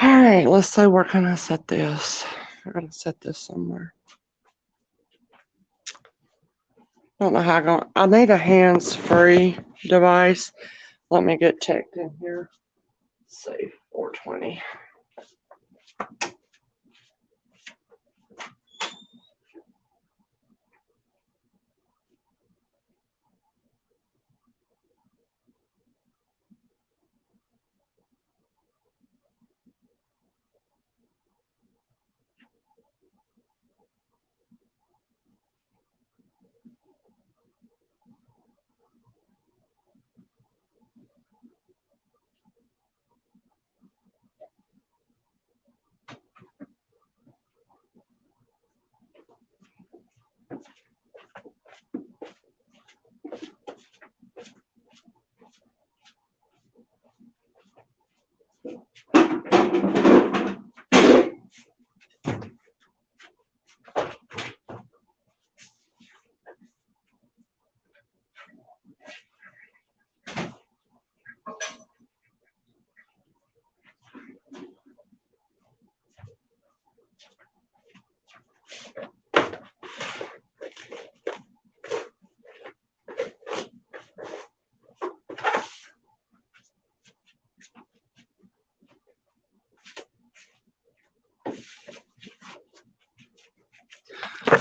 All right, let's say we're gonna set this. We're gonna set this somewhere. Don't know how I'm going. I need a hands-free device. Let me get checked in here. Let's see, 420.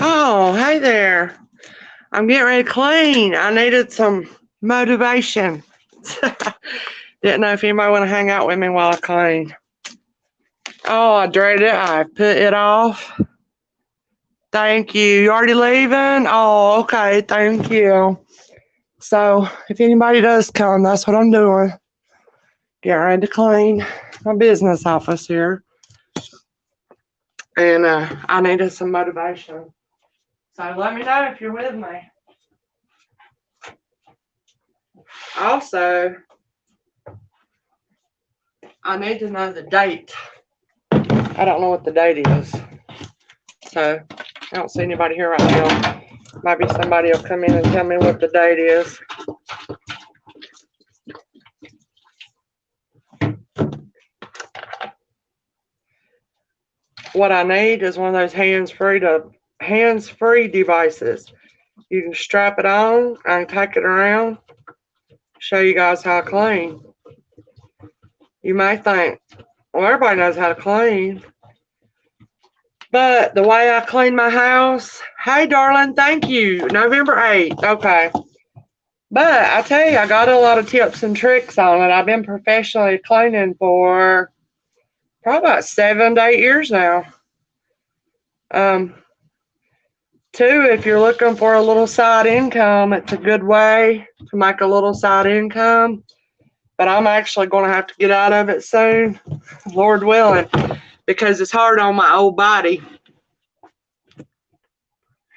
Oh, hey there. I'm getting ready to clean. I needed some motivation. Didn't know if anybody want to hang out with me while I clean. Oh, I dreaded it. I put it off. Thank you. You already leaving? Oh, okay. Thank you. So, if anybody does come, that's what I'm doing. Get ready to clean my business office here. And I needed some motivation. So, let me know if you're with me. Also, I need to know the date. I don't know what the date is. So, I don't see anybody here right now. Maybe somebody will come in and tell me what the date is. What I need is one of those hands-free devices. You can strap it on. I can take it around. Show you guys how to clean. You may think, well, everybody knows how to clean. But the way I clean my house, hey, darling, thank you. November 8th. Okay. But I tell you, I got a lot of tips and tricks on it. I've been professionally cleaning for probably about 7 to 8 years now. Two, if you're looking for a little side income, it's a good way to make a little side income. But I'm actually going to have to get out of it soon, Lord willing, because it's hard on my old body.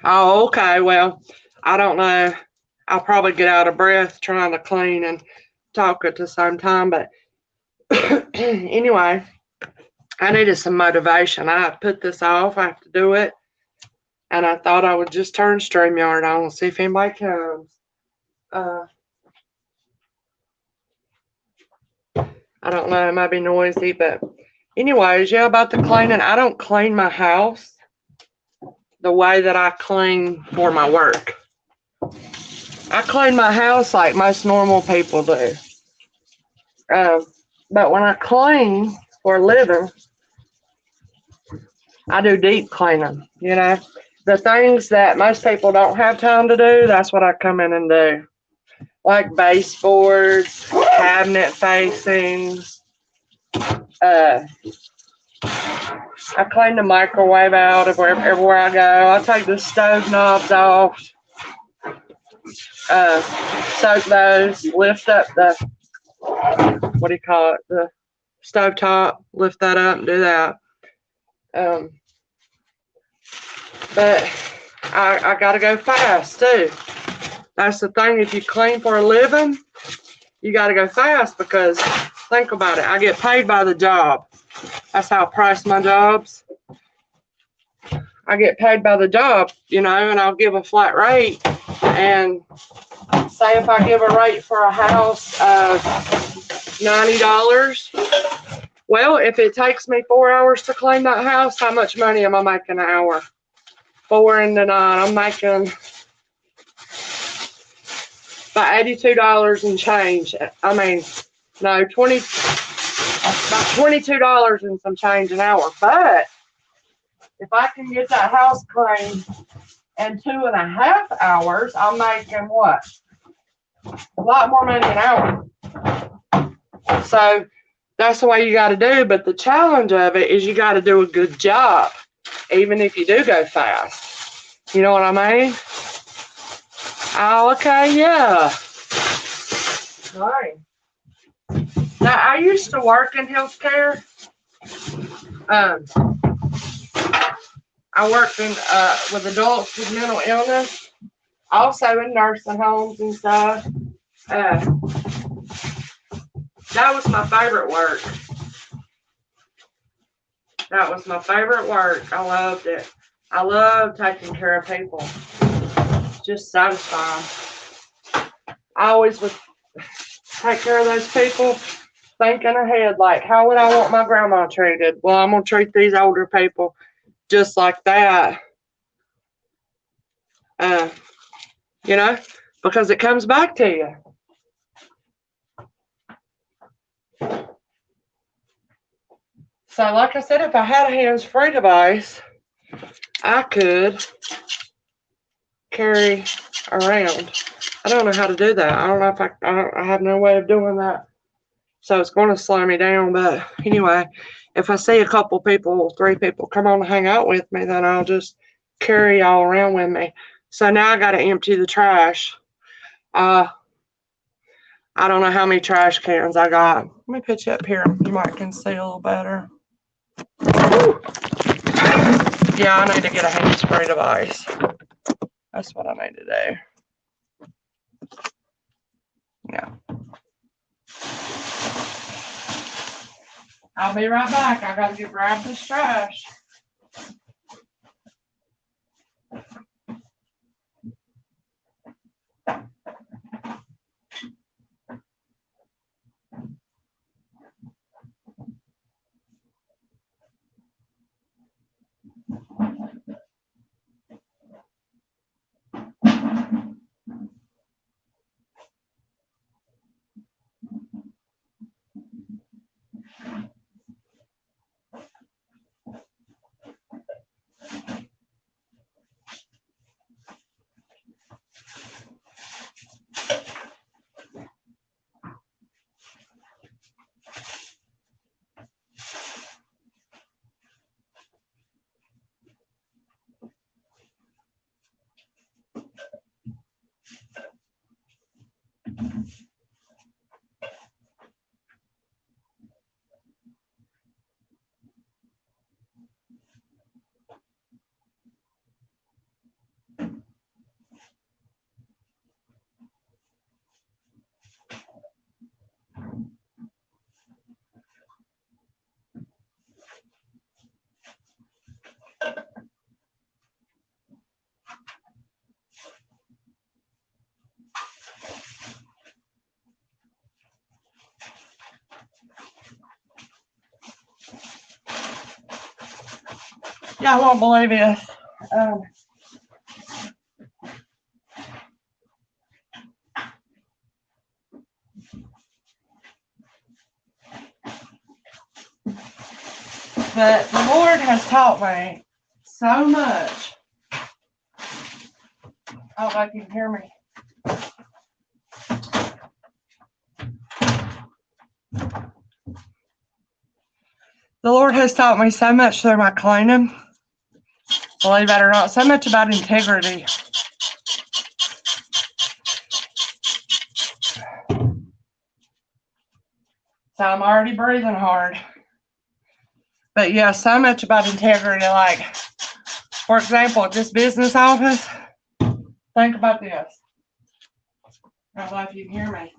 Oh, okay. Well, I don't know. I'll probably get out of breath trying to clean and talk at the same time. But anyway, I needed some motivation. I have to put this off. I have to do it. And I thought I would just turn StreamYard on and see if anybody comes. I don't know. It might be noisy. But anyways, yeah, about the cleaning. I don't clean my house the way that I clean for my work. I clean my house like most normal people do. But when I clean for a living, I do deep cleaning, you know. The things that most people don't have time to do, that's what I come in and do. Like baseboards, cabinet facings. I clean the microwave out of everywhere I go. I take the stove knobs off. Soak those, lift up the, what do you call it, the stove top, lift that up and do that. But I got to go fast too. That's the thing. If you clean for a living, you got to go fast because think about it. I get paid by the job. That's how I price my jobs. I get paid by the job, you know, and I'll give a flat rate. And say if I give a rate for a house of $90, Well, if it takes me 4 hours to clean that house, how much money am I making an hour? 4 into 9, I'm making about $82 and change. I mean, no, about $22 and some change an hour. But if I can get that house cleaned in 2.5 hours, I'm making what? A lot more money an hour. So that's the way you got to do. But the challenge of it is you got to do a good job, even if you do go fast. You know what I mean? Oh, okay, yeah. Right. Now, I used to work in healthcare. I worked with adults with mental illness, also in nursing homes and stuff. That was my favorite work. That was my favorite work. I loved it. I love taking care of people. It's just satisfying. I always would take care of those people thinking ahead, like, how would I want my grandma treated? Well, I'm going to treat these older people just like that. You know, because it comes back to you. So, like I said, if I had a hands-free device, I could carry around. I don't know how to do that. I don't know if I have no way of doing that. So it's going to slow me down. But anyway, if I see a couple people, 3 people come on and hang out with me, then I'll just carry y'all around with me. So now I got to empty the trash. I don't know how many trash cans I got. Let me put you up here. You might can see a little better. Woo. Yeah, I need to get a hands-free device. That's what I need to do. Yeah. I'll be right back. I gotta get grab this trash. Y'all won't believe this. But the Lord has taught me so much. I don't know if you can hear me. The Lord has taught me so much through my cleaning. Believe it or not, so much about integrity. So I'm already breathing hard. But yeah, so much about integrity. Like, for example, at this business office, think about this. I don't know if you can hear me.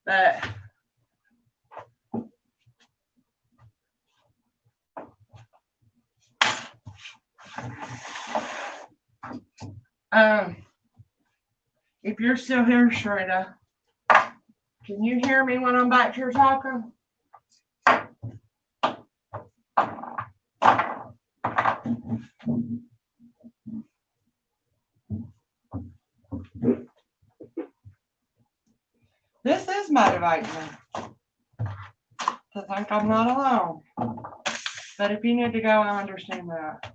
But if you're still here, Sharita, can you hear me when I'm back here talking? This is motivating me to think I'm not alone. But if you need to go, I understand that.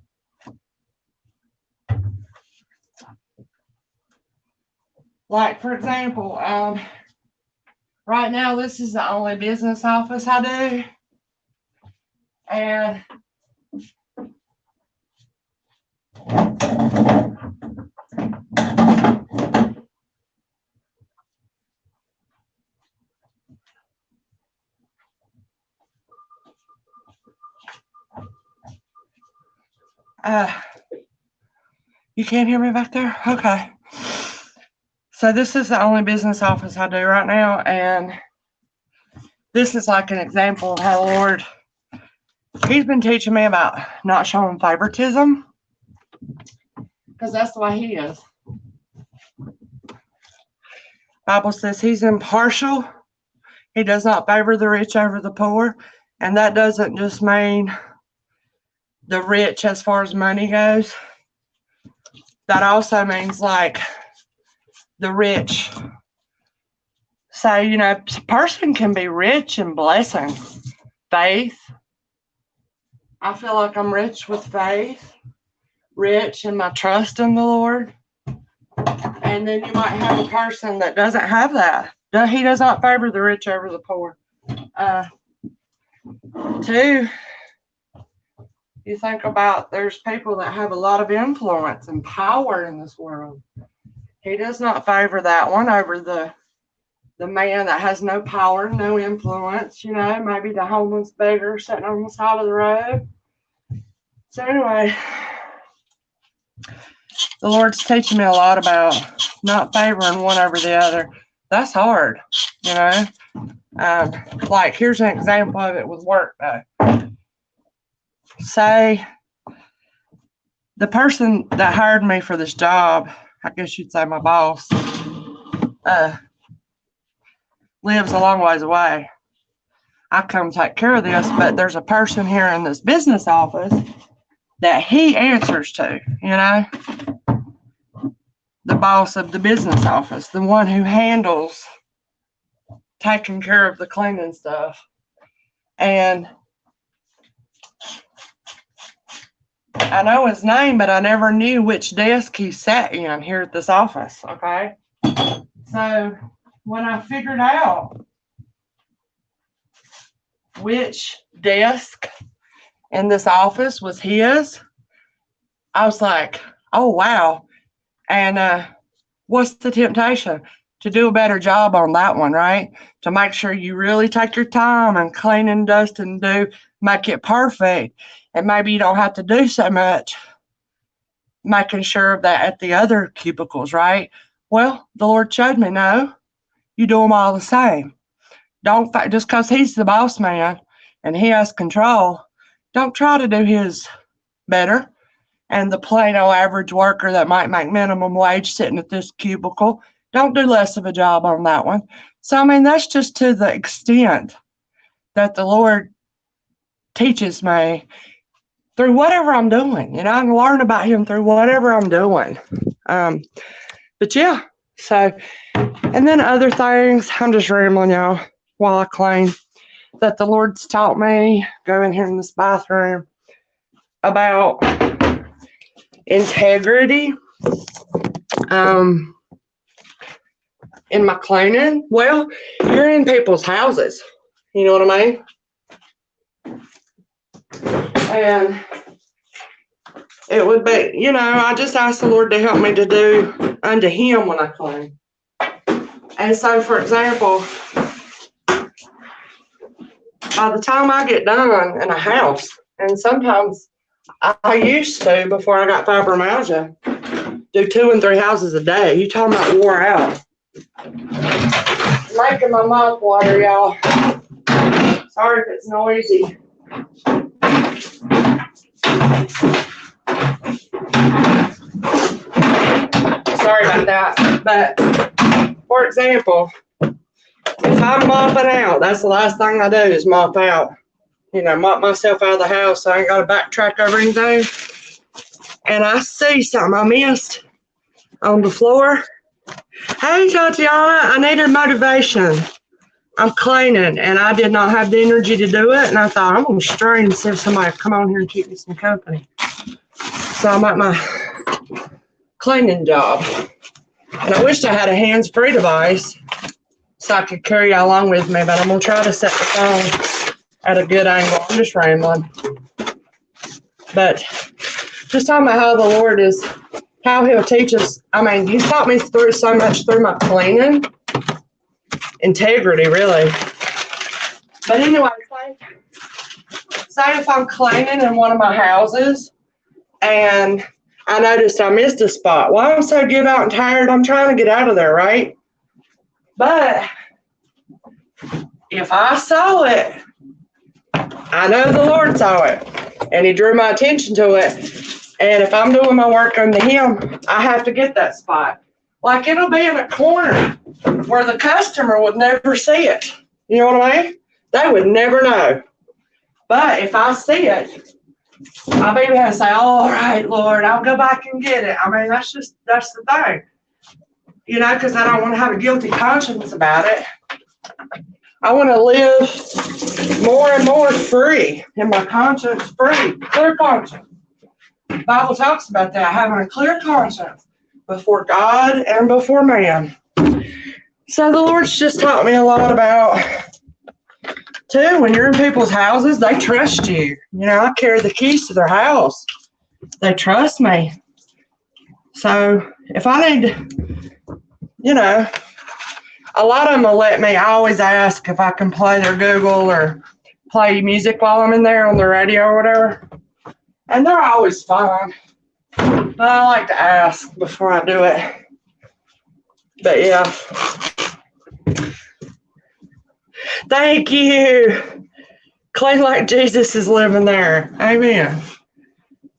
Like, for example, right now, this is the only business office I do. And you can't hear me back there? Okay. So this is the only business office I do right now, and this is like an example of how the Lord, He's been teaching me about not showing favoritism, because that's the way He is. Bible says He's impartial. He does not favor the rich over the poor, and that doesn't just mean the rich as far as money goes. That also means like the rich. Say, a person can be rich in blessing, faith. I feel like I'm rich with faith, rich in my trust in the Lord. And then you might have a person that doesn't have that. He does not favor the rich over the poor. Two, you think about there's people that have a lot of influence and power in this world. He does not favor that one over the man that has no power, no influence, maybe the homeless beggar sitting on the side of the road. So anyway, the Lord's teaching me a lot about not favoring one over the other. That's hard, like, here's an example of it with work, though. Say the person that hired me for this job, I guess you'd say my boss, lives a long ways away. I come take care of this, but there's a person here in this business office that he answers to, the boss of the business office, the one who handles taking care of the cleaning stuff. And I know his name, but I never knew which desk he sat in here at this office, okay? So when I figured out which desk in this office was his, I was like, oh, wow. And what's the temptation? To do a better job on that one, right? To make sure you really take your time and clean and dust and make it perfect. And maybe you don't have to do so much making sure of that at the other cubicles, right? Well, the Lord showed me, no, you do them all the same. Don't, just because he's the boss man and he has control, don't try to do his better. And the plain old average worker that might make minimum wage sitting at this cubicle, don't do less of a job on that one. So, that's just to the extent that the Lord teaches me through whatever I'm doing. I can learn about Him through whatever I'm doing. But yeah, so, and then other things, I'm just rambling, y'all, while I clean, that the Lord's taught me, go in here in this bathroom, about integrity in my cleaning. Well, you're in people's houses, you know what I mean? And it would be, I just asked the Lord to help me to do unto Him when I clean. And so, for example, by the time I get done in a house, and sometimes I used to, before I got fibromyalgia, do 2 and 3 houses a day. You talking about wore out. Making my mouth water, y'all. Sorry if it's noisy. Sorry about that. But, for example, if I'm mopping out, that's the last thing I do is mop out. Mop myself out of the house so I ain't got to backtrack over anything. and I see something I missed on the floor. Hey, Tatiana, I needed motivation. I'm cleaning, and I did not have the energy to do it, and I thought, I'm going to strain and see if somebody come on here and keep me some company. So I'm at my cleaning job, and I wish I had a hands-free device so I could carry you along with me, but I'm going to try to set the phone at a good angle. I'm just rambling. But just talking about how the Lord is, how he'll teach us. I mean, he's taught me through so much through my cleaning. Integrity, really. But anyway, say if I'm cleaning in one of my houses and I noticed I missed a spot. Well, I'm so give out and tired, I'm trying to get out of there, right? But if I saw it, I know the Lord saw it, and he drew my attention to it. And if I'm doing my work under him, I have to get that spot. Like it'll be in a corner where the customer would never see it. You know what I mean? They would never know. But if I see it, I'll be able to say, all right, Lord, I'll go back and get it. I mean, that's the thing. You know, because I don't want to have a guilty conscience about it. I want to live more and more free, in my conscience free, clear conscience. The Bible talks about that, having a clear conscience before God and before man. So the Lord's just taught me a lot about, too, when you're in people's houses, they trust you. You know, I carry the keys to their house. They trust me. So if I need, you know, a lot of them will let me. I always ask if I can play their Google or play music while I'm in there on the radio or whatever. And they're always fine. But I like to ask before I do it. But yeah. Thank you. Clean like Jesus is living there. Amen.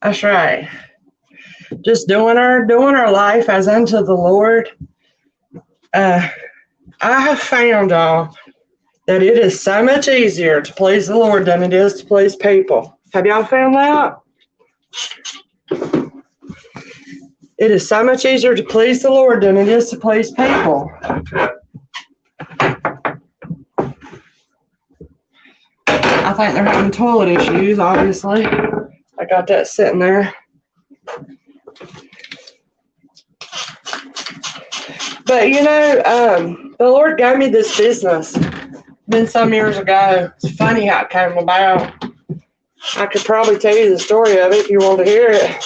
That's right. Just doing our life as unto the Lord. I have found, y'all, that it is so much easier to please the Lord than it is to please people. Have y'all found that? It is so much easier to please the Lord than it is to please people. I think they're having toilet issues, obviously. I got that sitting there. But, you know, the Lord gave me this business. Been some years ago. It's funny how it came about. I could probably tell you the story of it if you want to hear it.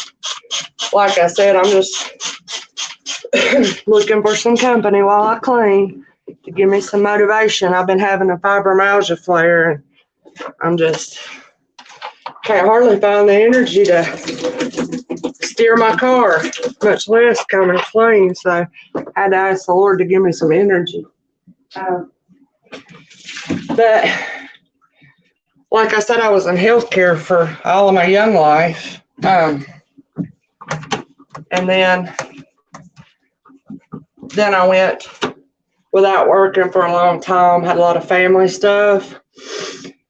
Like I said, I'm just looking for some company while I clean to give me some motivation. I've been having a fibromyalgia flare, and I'm just can't hardly find the energy to steer my car, much less come and clean. So I had to ask the Lord to give me some energy. But like I said, I was in healthcare for all of my young life. And then I went without working for a long time, had a lot of family stuff.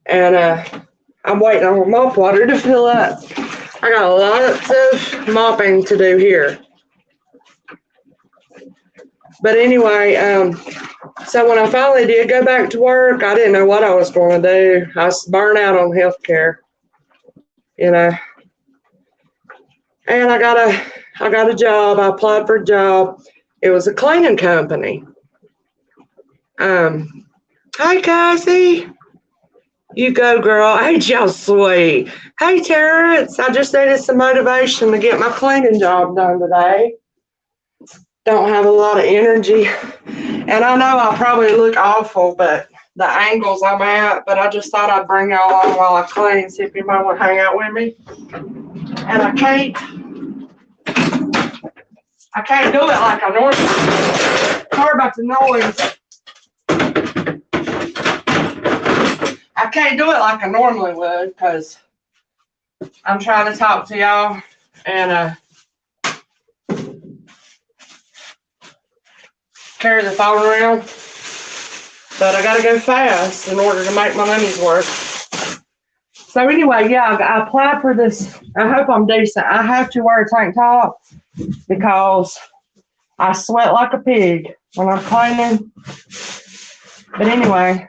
And I'm waiting on mop water to fill up. I got lots of mopping to do here. But anyway, so when I finally did go back to work, I didn't know what I was going to do. I was burnt out on healthcare, you know. And I got a job. I applied for a job. It was a cleaning company. Hi, Cassie. You go, girl. Ain't y'all sweet? Hey, Terrence. I just needed some motivation to get my cleaning job done today. Don't have a lot of energy. And I know I probably look awful, but the angles I'm at, but I just thought I'd bring y'all along while I clean, see if anybody want to hang out with me. And I can't do it like I normally do. Sorry about the noise. I can't do it like I normally would because I'm trying to talk to y'all and carry the phone around. But I gotta go fast in order to make my money's worth. So anyway, yeah, I applied for this. I hope I'm decent. I have to wear a tank top because I sweat like a pig when I'm cleaning. But anyway,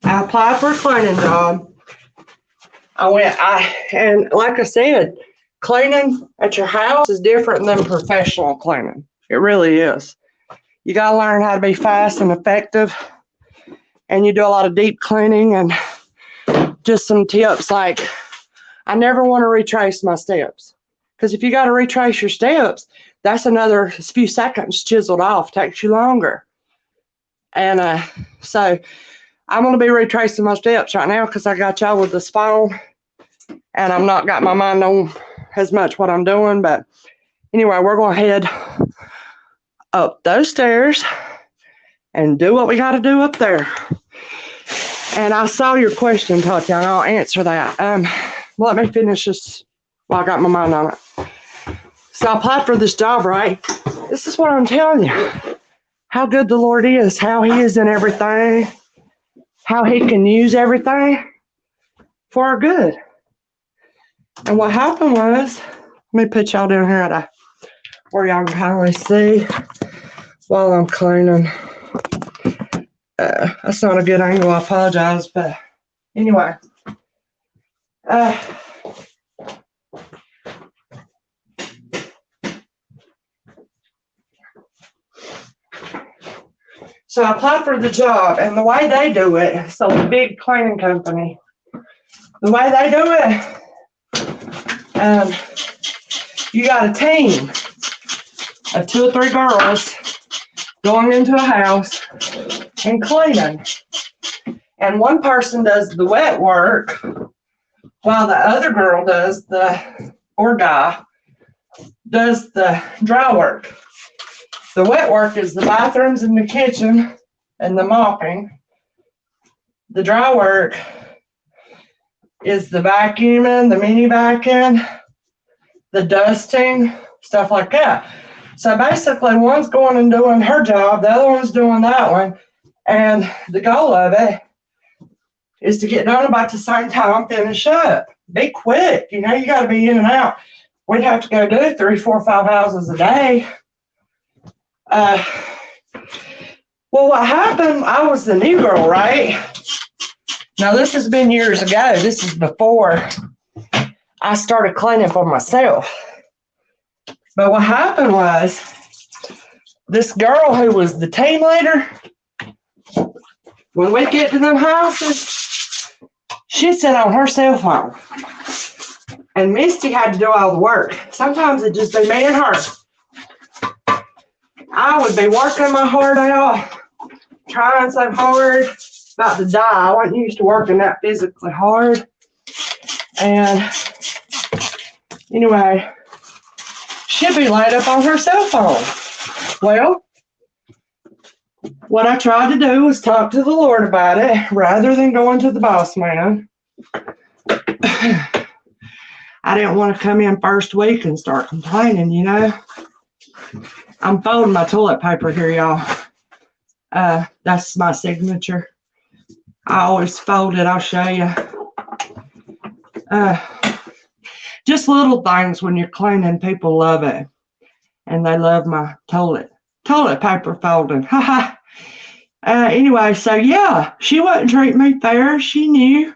I applied for a cleaning job. And like I said, cleaning at your house is different than professional cleaning. It really is. You got to learn how to be fast and effective. And you do a lot of deep cleaning, and just some tips like I never want to retrace my steps. Because if you got to retrace your steps, that's another few seconds chiseled off. Takes you longer. And so I'm going to be retracing my steps right now because I got y'all with this phone. And I'm not got my mind on as much what I'm doing. But anyway, we're going to head up those stairs and do what we got to do up there. And I saw your question, Tatiana, and I'll answer that. Let me finish this while I got my mind on it. So I applied for this job, right? This is what I'm telling you. How good the Lord is, how he is in everything, how he can use everything for our good. And what happened was, let me put y'all down here at where y'all can kindly see while I'm cleaning. That's not a good angle, I apologize, but anyway. So I applied for the job, and the way they do it, so the big cleaning company, the way they do it, you got a team of 2 or 3 girls going into a house and cleaning. And one person does the wet work while the other girl or guy does the dry work. The wet work is the bathrooms and the kitchen and the mopping. The dry work is the vacuuming, the mini vacuum, the dusting, stuff like that. So basically, one's going and doing her job, the other one's doing that one, and the goal of it is to get done about the same time, finish up. Be quick, you got to be in and out. We'd have to go do 3, 4, 5 houses a day. Well, what happened, I was the new girl, right? Now, this has been years ago. This is before I started cleaning for myself. But what happened was, this girl who was the team leader, when we get to them houses, she'd sit on her cell phone. And Misty had to do all the work. Sometimes it'd just be me and her. I would be working my heart out, trying so hard, about to die. I wasn't used to working that physically hard. And anyway, she'd be laid up on her cell phone. Well, what I tried to do was talk to the Lord about it rather than going to the boss man. I didn't want to come in first week and start complaining, I'm folding my toilet paper here, y'all. That's my signature. I always fold it. I'll show you. Just little things when you're cleaning, people love it. And they love my toilet paper folding. Anyway, so yeah, she wasn't treating me fair. She knew.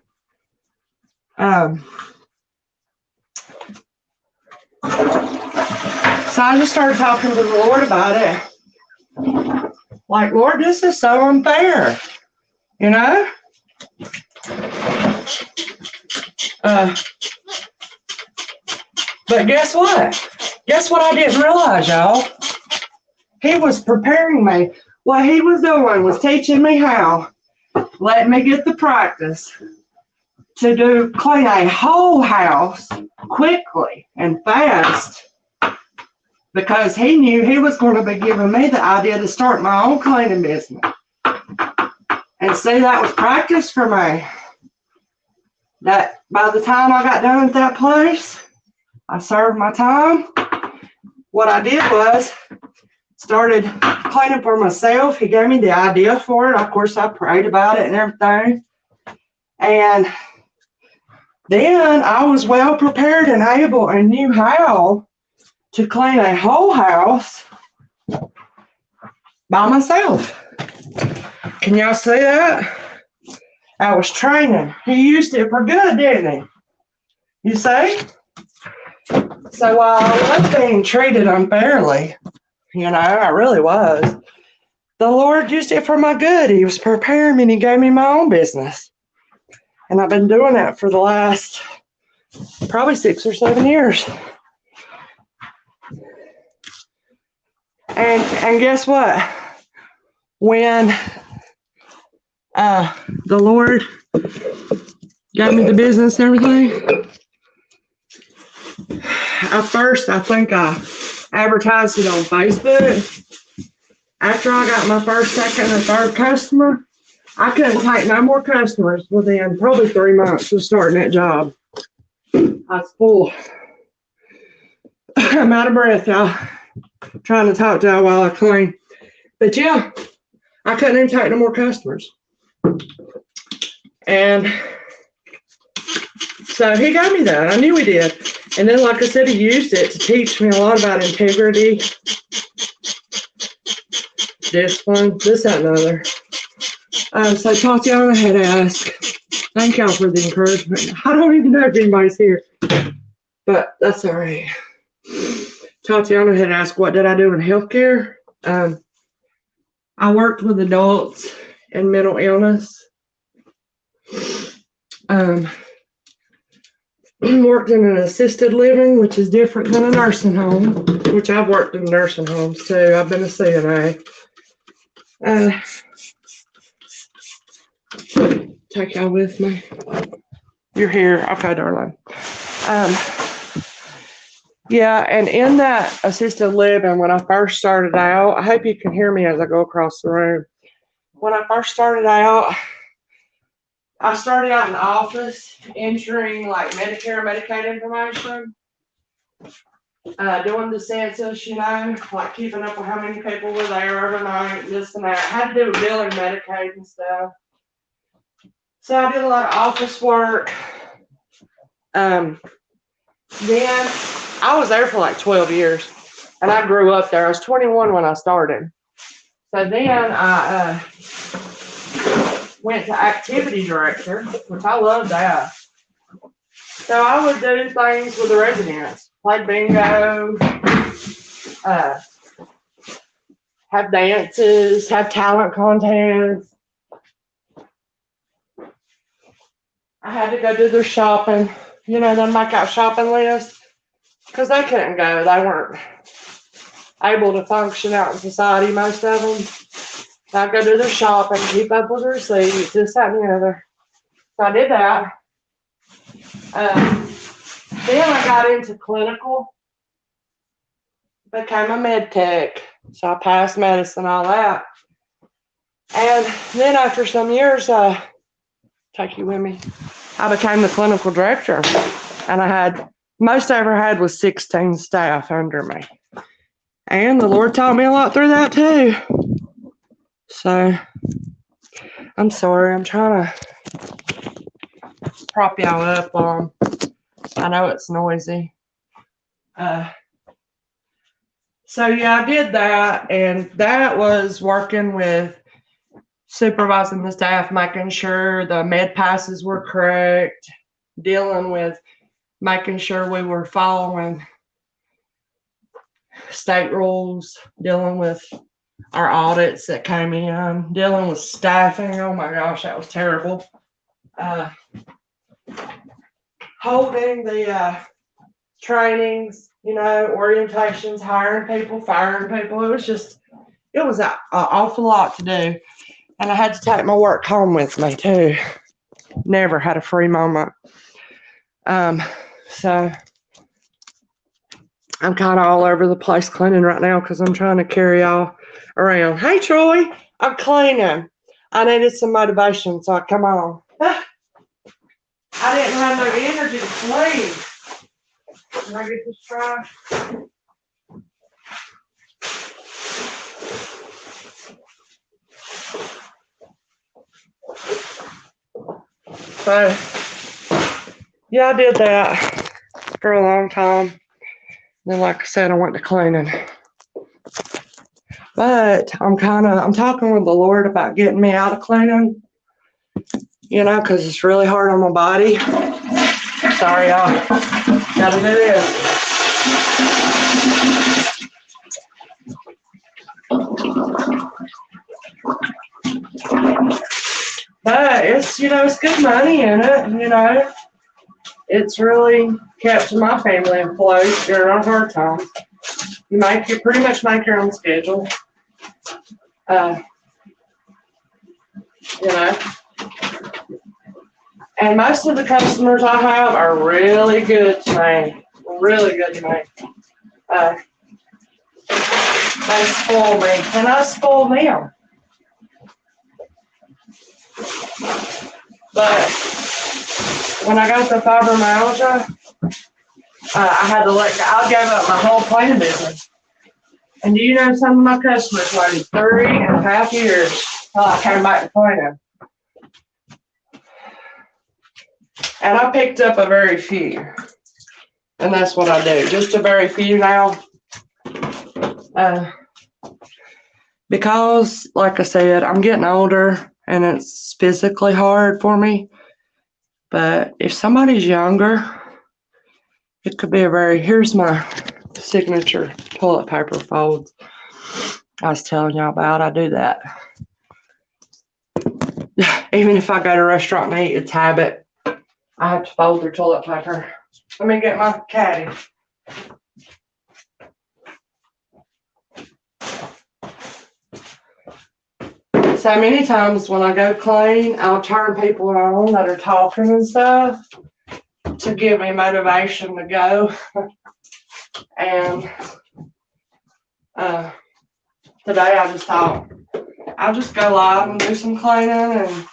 So I just started talking to the Lord about it. Like, Lord, this is so unfair, But guess what? Guess what I didn't realize, y'all? He was preparing me. What he was doing was teaching me how, letting me get the practice to clean a whole house quickly and fast, because he knew he was going to be giving me the idea to start my own cleaning business. And see, that was practice for me. That by the time I got done at that place, I served my time. What I did was started cleaning for myself. He gave me the idea for it. Of course, I prayed about it and everything. And Then I was well prepared and able and knew how to clean a whole house by myself. Can y'all see that? I was training. He used it for good, didn't he? You see? So while I was being treated unfairly, I really was, the Lord used it for my good. He was preparing me and he gave me my own business. And I've been doing that for the last probably 6 or 7 years. And guess what? When the Lord got me the business and everything, at first I think I advertised it on Facebook. After I got my first, second, and third customer, I couldn't take no more customers within probably 3 months of starting that job. I was full. I'm out of breath, y'all. Trying to talk to y'all while I clean. But yeah, I couldn't even take no more customers. And so he gave me that. I knew he did. And then, like I said, he used it to teach me a lot about integrity, discipline, this, that, and other. So Tatiana had asked, thank y'all for the encouragement. I don't even know if anybody's here, but that's all right. Tatiana had asked, what did I do in healthcare? I worked with adults and mental illness. Worked in an assisted living, which is different than a nursing home, which I've worked in nursing homes too. I've been a CNA. Take y'all with me. You're here. Okay, darling. Yeah, and in that assisted living, when I first started out, I hope you can hear me as I go across the room. When I first started out, I started out in the office entering like Medicare, Medicaid information, doing the census, like keeping up with how many people were there overnight, this and that. I had to do with billing Medicaid and stuff. So I did a lot of office work. Then I was there for like 12 years, and I grew up there. I was 21 when I started. So then I went to activity director, which I loved that. So I would do things with the residents, play bingo, have dances, have talent contests. I had to go do their shopping, then make out shopping lists, because they couldn't go. They weren't able to function out in society, most of them. So I'd go do their shopping, keep up with their receipts, this, that, and the other. So I did that. Then I got into clinical, became a med tech. So I passed medicine, all that. And then after some years, take you with me, I became the clinical director. And most I ever had was 16 staff under me. And the Lord taught me a lot through that too. So I'm sorry, I'm trying to prop y'all up. I know it's noisy. So yeah, I did that, and that was working with supervising the staff, making sure the med passes were correct, dealing with making sure we were following state rules, dealing with our audits that came in, dealing with staffing. Oh my gosh, that was terrible. Holding the trainings, orientations, hiring people, firing people. It was an awful lot to do. And I had to take my work home with me too. Never had a free moment. So I'm kind of all over the place cleaning right now because I'm trying to carry y'all around. Hey, Troy, I'm cleaning. I needed some motivation, so come on. I didn't have no energy to clean. Can I get this trash? So Yeah, I did that for a long time. Then, like I said, I went to cleaning. But I'm talking with the Lord about getting me out of cleaning, because it's really hard on my body. Sorry, y'all. Gotta do this. But it's good money in it. It's really kept my family afloat during our hard times. You pretty much make your own schedule. You know. And most of the customers I have are really good to me. Really good to me. They spoil me, and I spoil them. But when I got the fibromyalgia, I had to I gave up my whole cleaning business. And do you know some of my customers waited 3.5 years till I came back to cleaning? And I picked up a very few. And that's what I do, just a very few now. Because, like I said, I'm getting older and it's physically hard for me. But if somebody's younger, it could be here's my signature toilet paper folds I was telling y'all about. I do that. Even if I go to a restaurant and eat, it's habit. I have to fold their toilet paper. Let me get my caddy. So many times when I go clean, I'll turn people on that are talking and stuff to give me motivation to go. And today I just thought I'll just go live and do some cleaning, and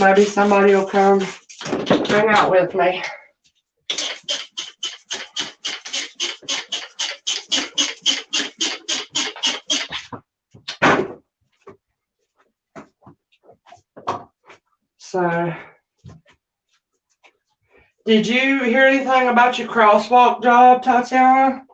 maybe somebody will come hang out with me. So, did you hear anything about your crosswalk job, Tatiana?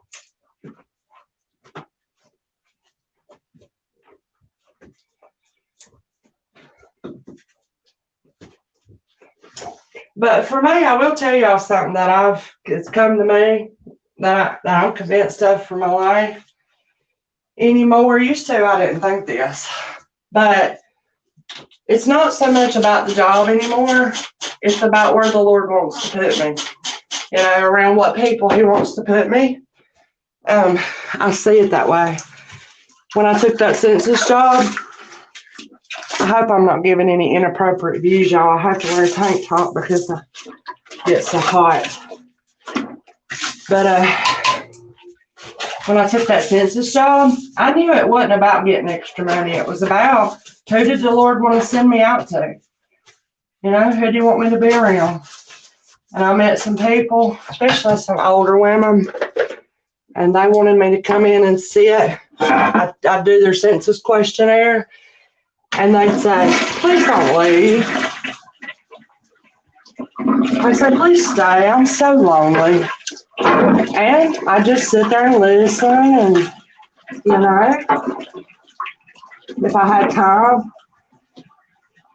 But for me, I will tell y'all something that it's come to me that I'm convinced of for my life anymore. Used to, I didn't think this, but it's not so much about the job anymore. It's about where the Lord wants to put me, around what people He wants to put me. I see it that way. When I took that census job, I hope I'm not giving any inappropriate views, y'all. I have to wear a tank top because I get so hot. But when I took that census job, I knew it wasn't about getting extra money. It was about who did the Lord want to send me out to? Who do you want me to be around? And I met some people, especially some older women, and they wanted me to come in and sit. I'd do their census questionnaire, and they'd say, please don't leave. I said, please stay. I'm so lonely. And I just sit there and listen, and, if I had time.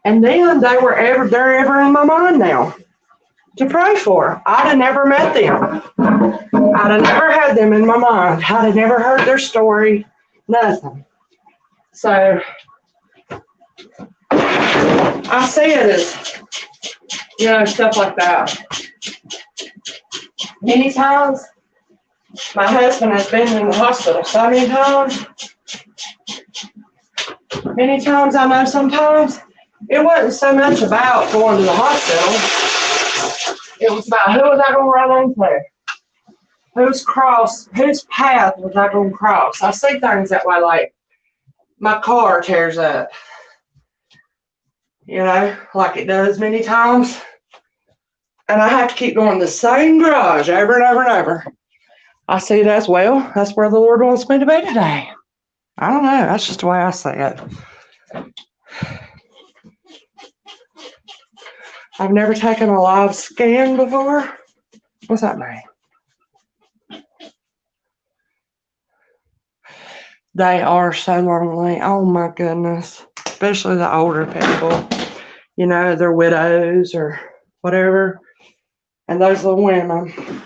And then they're ever in my mind now to pray for. I'd have never met them. I'd have never had them in my mind. I'd have never heard their story. Nothing. So I see it as, stuff like that. Many times, my husband has been in the hospital so many times. Many times, I know sometimes, it wasn't so much about going to the hospital. It was about who was I going to run into? Whose path was I going to cross? I see things that way, like my car tears up. Like it does many times. And I have to keep going to the same garage over and over and over. I see it as, well, that's where the Lord wants me to be today. I don't know. That's just the way I see it. I've never taken a live scan before. What's that mean? They are so lonely. Oh my goodness. Especially the older people. You know, they're widows or whatever. And those little women,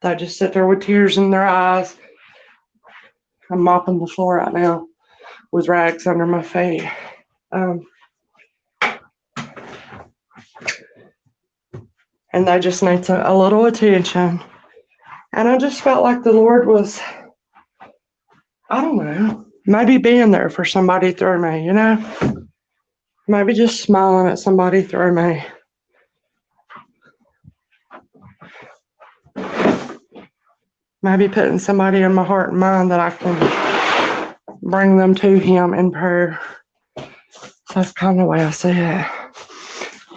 they just sit there with tears in their eyes. I'm mopping the floor right now with rags under my feet. And they just need a little attention. And I just felt like the Lord was, I don't know, maybe being there for somebody through me, you know? Maybe just smiling at somebody through me. Maybe putting somebody in my heart and mind that I can bring them to Him in prayer. That's kind of the way I see it.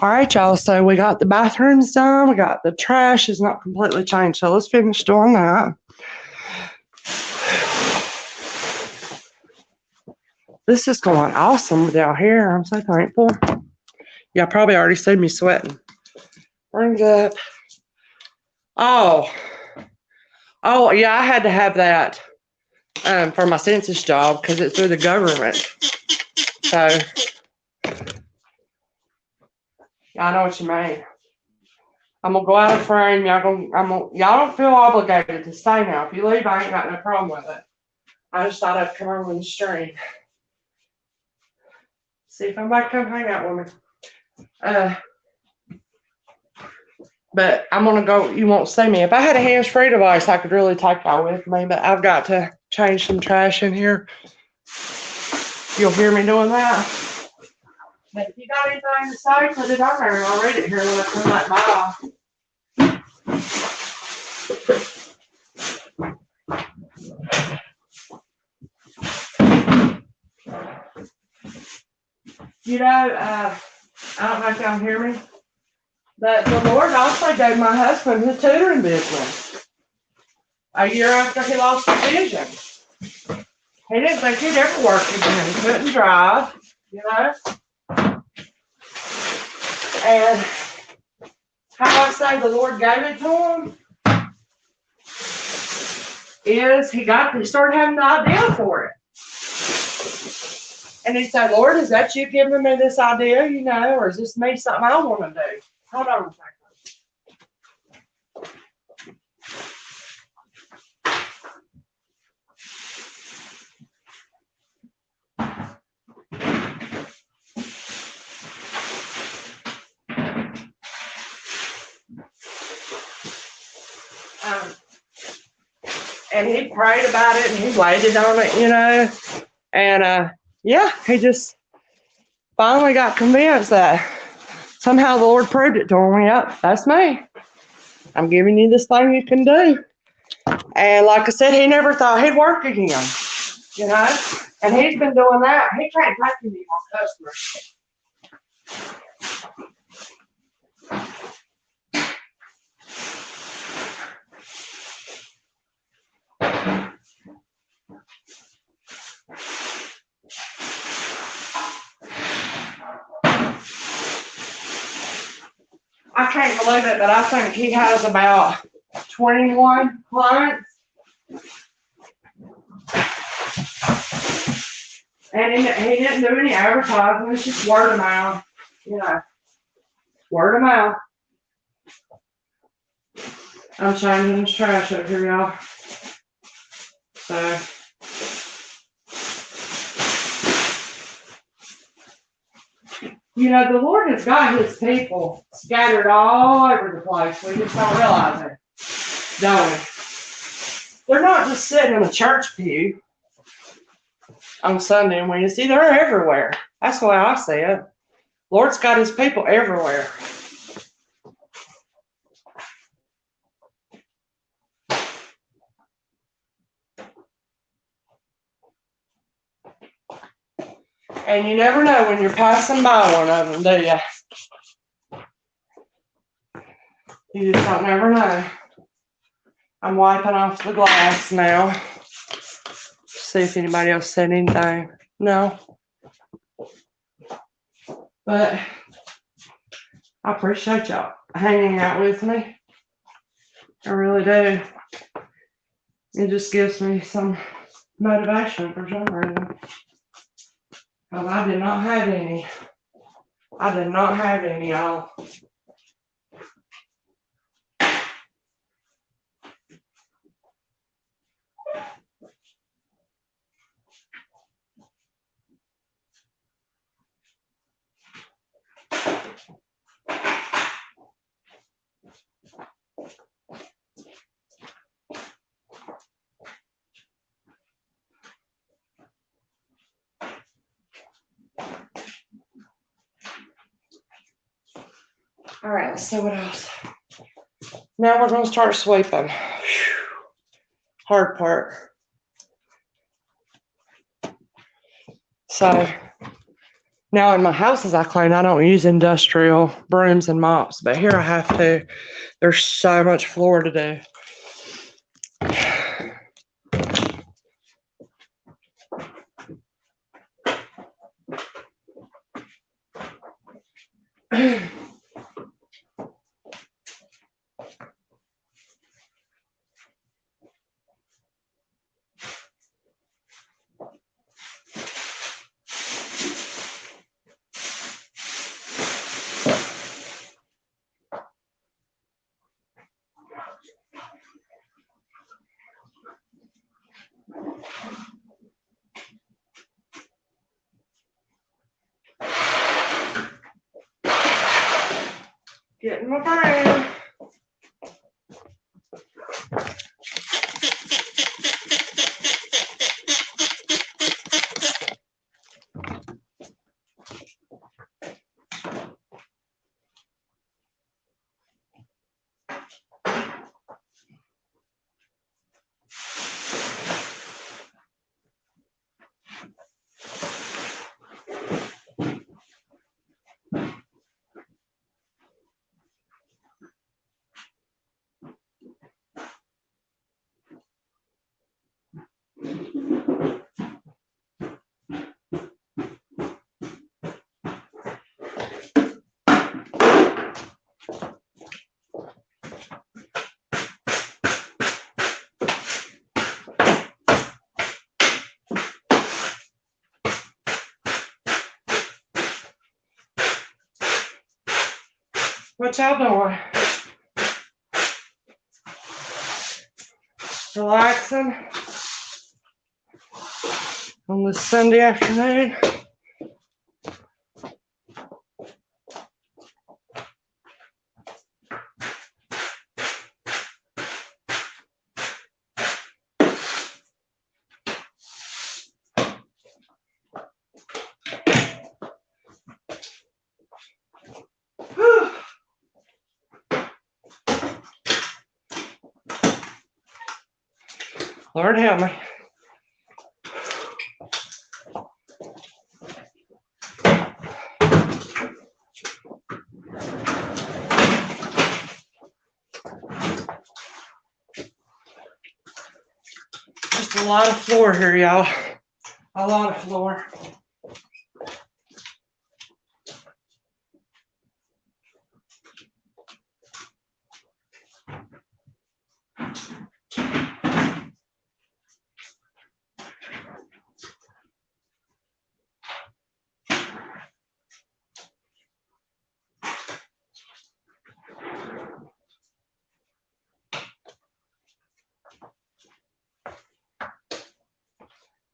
All right, y'all. So we got the bathrooms done. We got the trash is not completely changed. So let's finish doing that. This is going awesome down here. I'm so thankful. Y'all probably already seen me sweating. Brings up. Oh, yeah, I had to have that for my census job because it's through the government. So, y'all know what you mean. I'm gonna go out of frame. Y'all don't feel obligated to stay now. If you leave, I ain't got no problem with it. I just thought I'd come over the stream. See if anybody come hang out with me. But I'm gonna go. You won't see me. If I had a hands-free device, I could really take y'all with me. But I've got to change some trash in here. You'll hear me doing that. But if you got anything to say, put it on there and I'll read it here when I come back by. You know, I don't know if y'all hear me, but the Lord also gave my husband his tutoring business a year after he lost his vision. He didn't think he'd ever work again. He couldn't drive, you know. And how I say the Lord gave it to him is he started having the idea for it. And he said, Lord, is that you giving me this idea, you know, or is this me something I want to do? Hold on a second. And he prayed about it and he waited on it, you know. And yeah, he just finally got convinced that somehow the Lord proved it to him. Yep, that's me. I'm giving you this thing you can do. And like I said, he never thought he'd work again, you know. And he's been doing that. He can't take any more customers. I can't believe it, but I think he has about 21 clients. And he didn't do any advertising. It's just word of mouth, you know. Word of mouth. I'm changing this trash up here, y'all. So. You know, the Lord has got his people scattered all over the place. We just don't realize it, don't we? They're not just sitting in a church pew on Sunday and Wednesday. They're everywhere. That's the way I see it. Lord's got his people everywhere. And you never know when you're passing by one of them, do you? You just don't never know. I'm wiping off the glass now. See if anybody else said anything. No. But I appreciate y'all hanging out with me. I really do. It just gives me some motivation for some reason. Because I did not have any. I did not have any, y'all. All right, let's see what else. Now we're going to start sweeping. Whew. Hard part. So now in my houses I clean, I don't use industrial brooms and mops, but here I have to. There's so much floor to do. Getting my broom. What y'all doing? Relaxing on this Sunday afternoon. Whew. Lord help me. Just a lot of floor here, y'all. A lot of floor.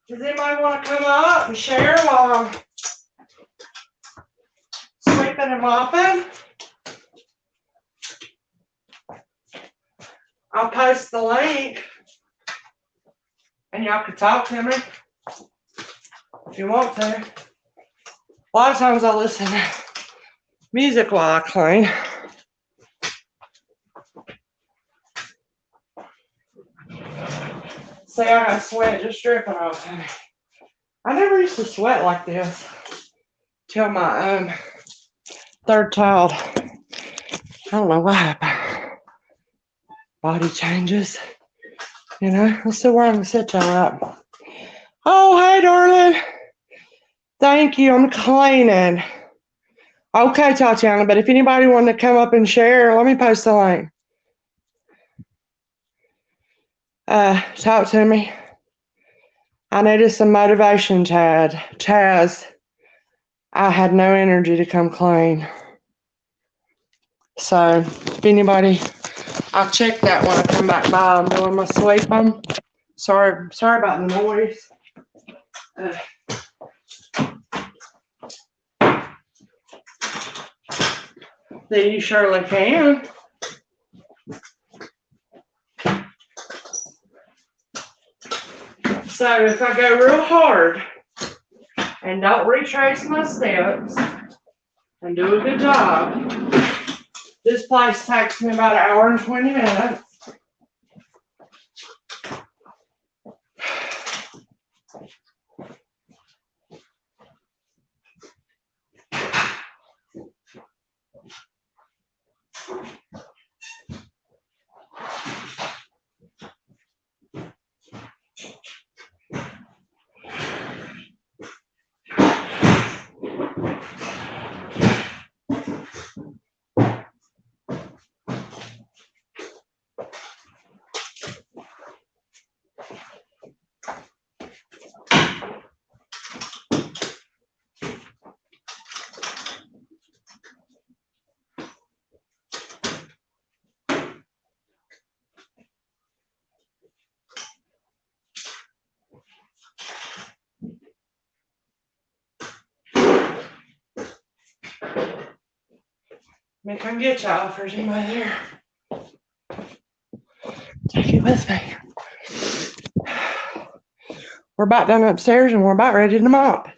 Does anybody want to come up and share while I'm sweeping and mopping? I'll post the link and y'all can talk to me if you want to. A lot of times I listen to music while I clean. See, I got sweat just dripping off me. I never used to sweat like this till my third child. I don't know what happened. Body changes, you know. Let's see where I can set y'all up. Oh, hey, darling. Thank you. I'm cleaning. Okay, Tatiana, but if anybody wanted to come up and share, let me post the link. Talk to me. I needed some motivation, Chaz. I had no energy to come clean. So if anybody, I'll check that when I come back by. I'm doing my sweeping. Sorry about the noise. Then you surely can. So if I go real hard and don't retrace my steps and do a good job, this place takes me about 1 hour and 20 minutes. Let me come get y'all if there's anybody there. Take it with me. We're about done upstairs and we're about ready to mop.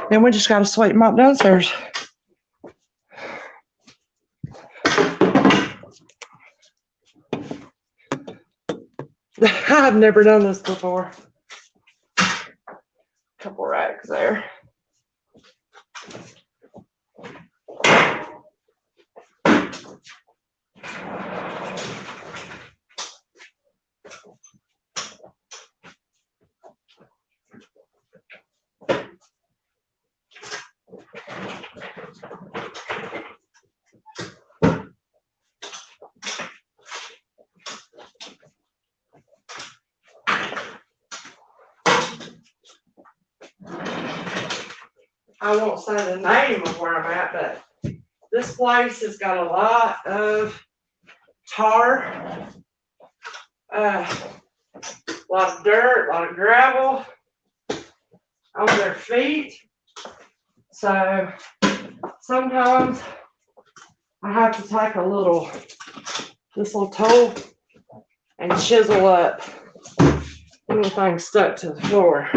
Then we just got to sweep mop downstairs. I've never done this before. Couple racks there. I won't say the name of where I'm at, but this place has got a lot of tar, a lot of dirt, a lot of gravel on their feet. So sometimes I have to take this little tool and chisel up anything stuck to the floor,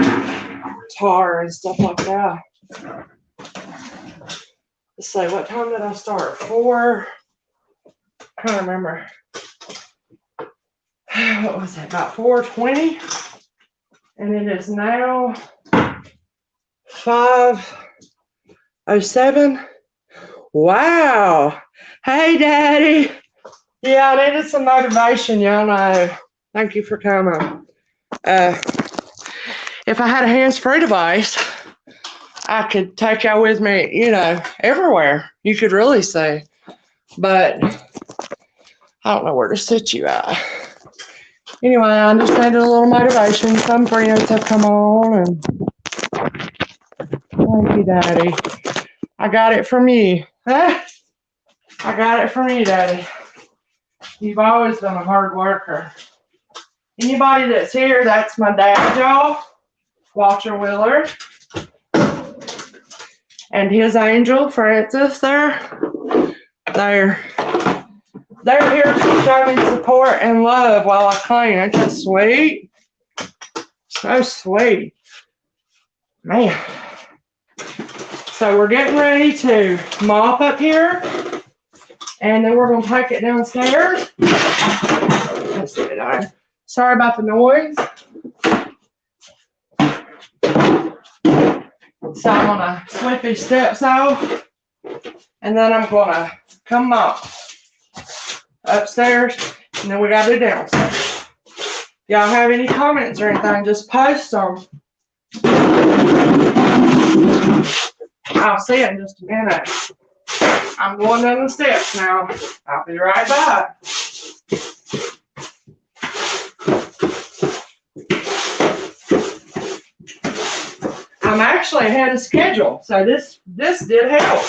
tar and stuff like that. Let's see, what time did I start? 4, I can't remember. What was it, about 4:20? And it is now 5:07. Wow. Hey, Daddy. Yeah, I needed some motivation, y'all know. Thank you for coming. If I had a hands-free device, I could take y'all with me, everywhere. You could really see. But I don't know where to sit you at. Anyway, I just needed a little motivation. Some friends have come on, and thank you, Daddy. I got it from you. Huh? I got it from you, Daddy. You've always been a hard worker. Anybody that's here, that's my dad, y'all. Walter Willard. And his angel, Francis, they're here to show me support and love while I clean. Ain't that sweet? So sweet. Man. So we're getting ready to mop up here. And then we're going to take it downstairs. Let's see it on. Sorry about the noise. So I'm going to sweep these steps off. And then I'm going to come mop upstairs. And then we got to do downstairs. Y'all have any comments or anything, just post them. I'll see you in just a minute. I'm going down the steps now. I'll be right back. I'm actually ahead of schedule, so this did help.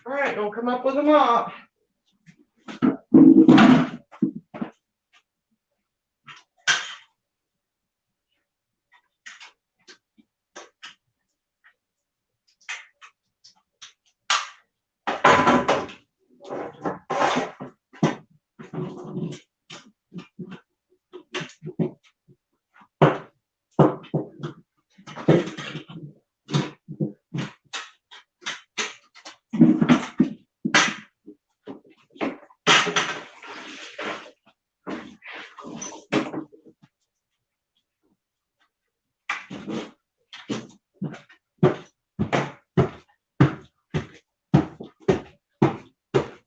All right, gonna come up with a mop.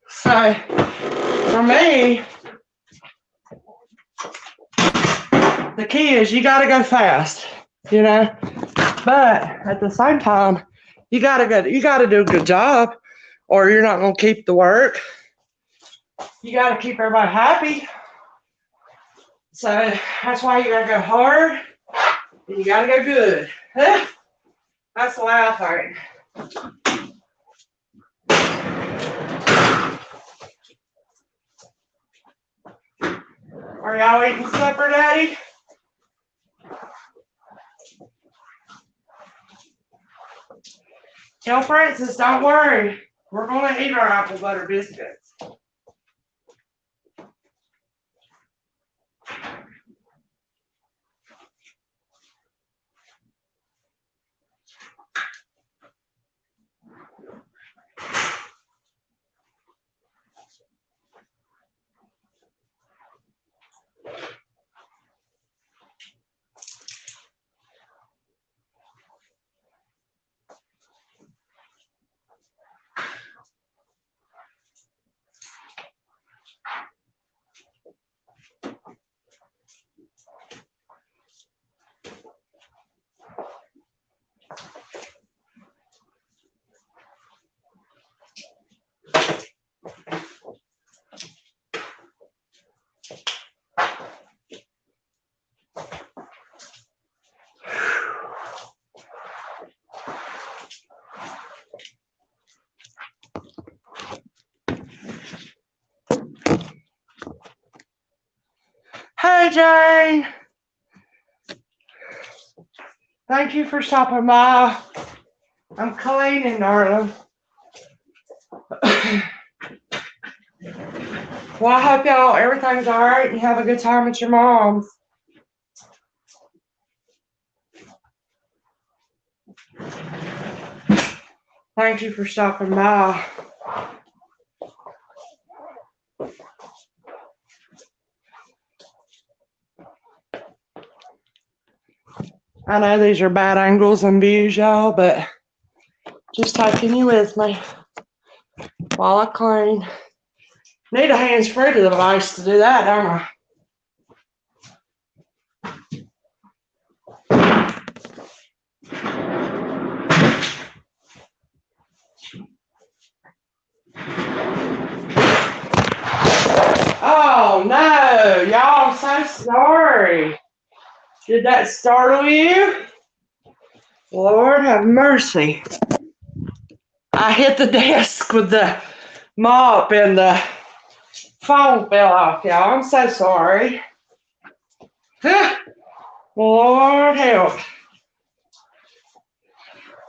So, for me, the key is you gotta go fast, you know. But at the same time, you gotta do a good job, or you're not gonna keep the work. You gotta keep everybody happy. So that's why you gotta go hard and you gotta go good. That's the way I think. Are y'all eating supper, Daddy? Tell Francis, don't worry. We're gonna eat our apple butter biscuits. Hey, Jane. Thank you for stopping by. I'm cleaning, darling. Well, I hope y'all, everything's all right and you have a good time at your mom's. Thank you for stopping by. I know these are bad angles and views, y'all, but just taking you with me while I clean. Need a hands-free device to do that, don't I? Oh no, y'all, I'm so sorry. Did that startle you? Lord have mercy. I hit the desk with the mop and the phone fell off, y'all. I'm so sorry. Lord help.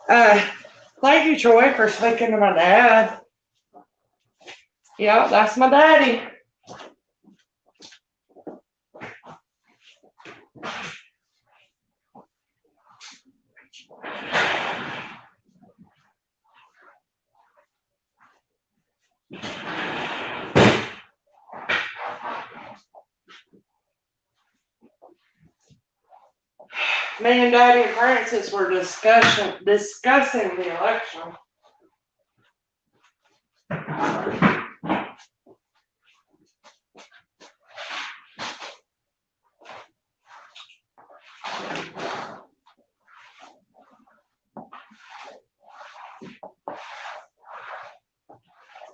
Thank you, Troy, for speaking to my dad. Yep, that's my daddy. Me and Daddy and Francis were discussing the election.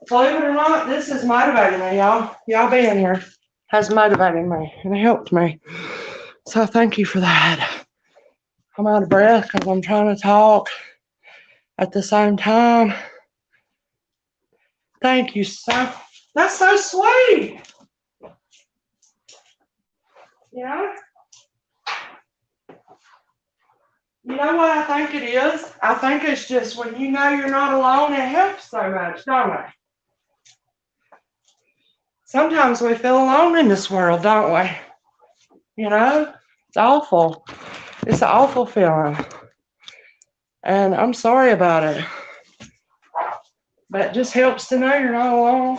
Believe it or not, this is motivating me, y'all. Y'all being here has motivated me and helped me. So thank you for that. I'm out of breath because I'm trying to talk at the same time. Thank you so. That's so sweet. You know what I think it is? I think it's just when you know you're not alone, it helps so much, don't it? Sometimes we feel alone in this world, don't we? You know, it's awful. It's an awful feeling. And I'm sorry about it. But it just helps to know you're not alone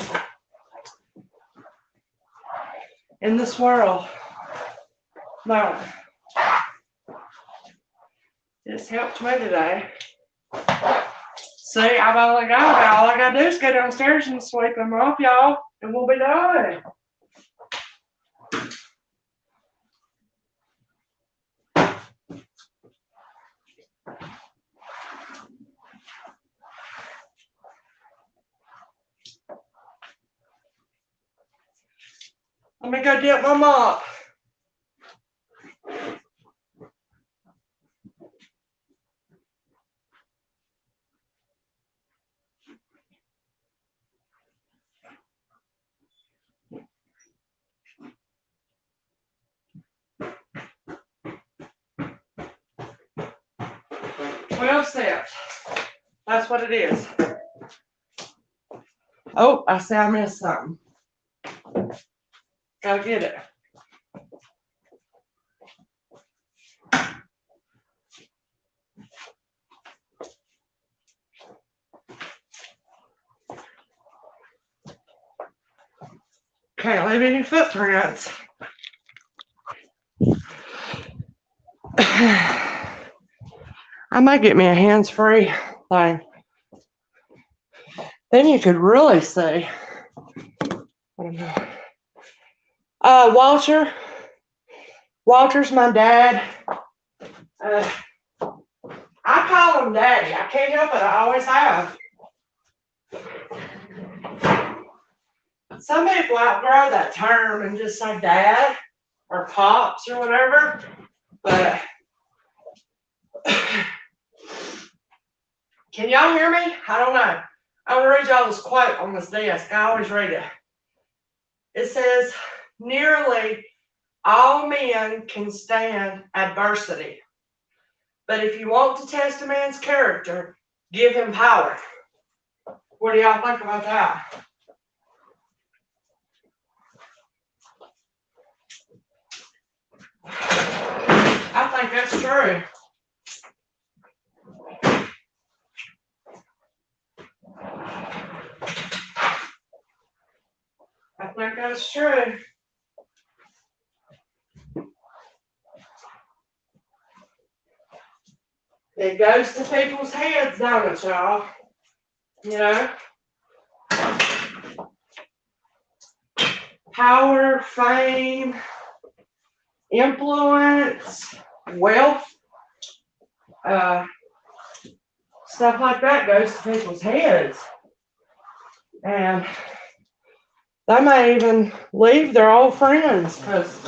in this world. No. It's helped me today. See, all I gotta do is go downstairs and sweep them up, y'all, and we'll be done. Let me go dip my mop. Well steps. That's what it is. Oh, I see I missed something. Gotta get it. Can't leave any footprints. I might get me a hands-free thing. Then you could really see. I don't know. Walter's my dad. I call him Daddy. I can't help it. I always have. Some people outgrow that term and just say Dad or Pops or whatever. But can y'all hear me? I don't know. I'm going to read y'all this quote on this desk. I always read it. It says, nearly all men can stand adversity. But if you want to test a man's character, give him power. What do y'all think about that? I think that's true. I think that's true. It goes to people's heads, don't it, y'all? You know? Power, fame, influence, wealth, stuff like that goes to people's heads. And they may even leave their old friends because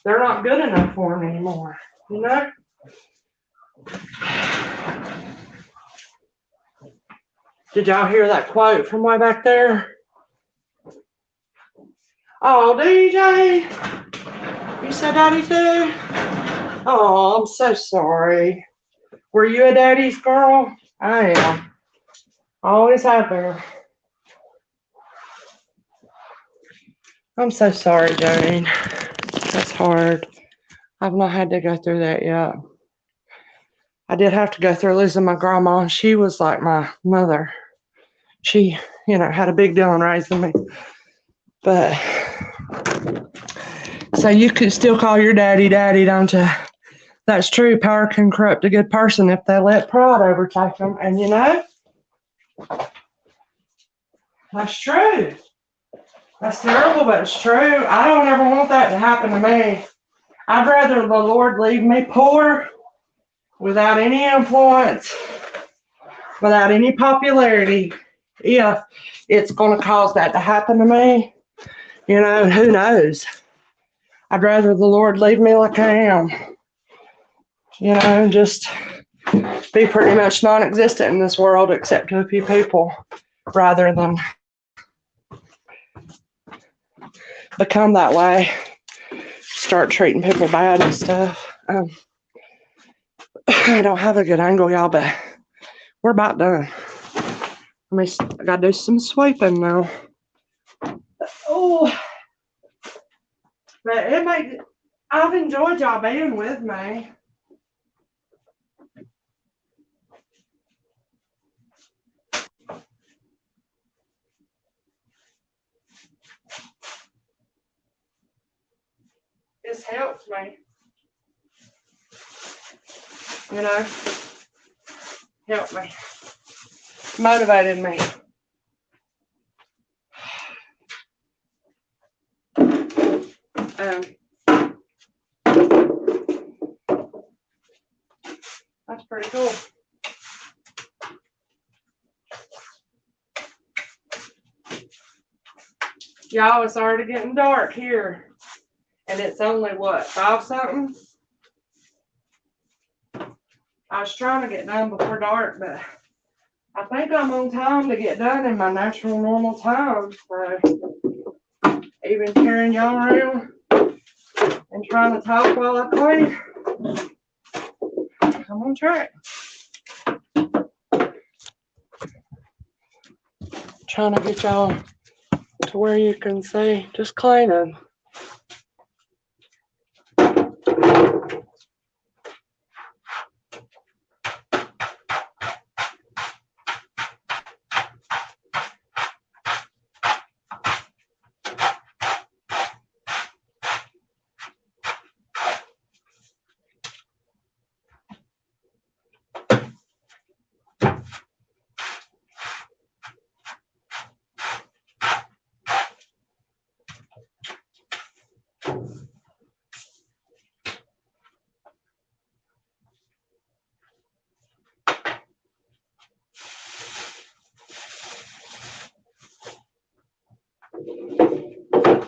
they're not good enough for them anymore, you know? Did y'all hear that quote from way back there? Oh, DJ, you said Daddy too? Oh, I'm so sorry. Were you a daddy's girl? I am. Always have been. I'm so sorry, Jane. That's hard. I've not had to go through that yet. I did have to go through losing my grandma, and she was like my mother. She, had a big deal in raising me. But, so you could still call your daddy, don't you? That's true. Power can corrupt a good person if they let pride overtake them. And you know, that's true. That's terrible, but it's true. I don't ever want that to happen to me. I'd rather the Lord leave me poor without any influence, without any popularity, if it's going to cause that to happen to me. You know, who knows? I'd rather the Lord leave me like I am. You know, just be pretty much non-existent in this world except to a few people rather than become that way, start treating people bad and stuff. I don't have a good angle, y'all, but we're about done. I gotta do some sweeping now. Oh, but I've enjoyed y'all being with me. It's helped me. You know, helped me, motivated me. That's pretty cool. Y'all, it's already getting dark here. And it's only what, 5 something? I was trying to get done before dark, but I think I'm on time to get done in my natural normal time. So even carrying y'all around and trying to talk while I clean, I'm on track. Trying to get y'all to where you can see just cleaning.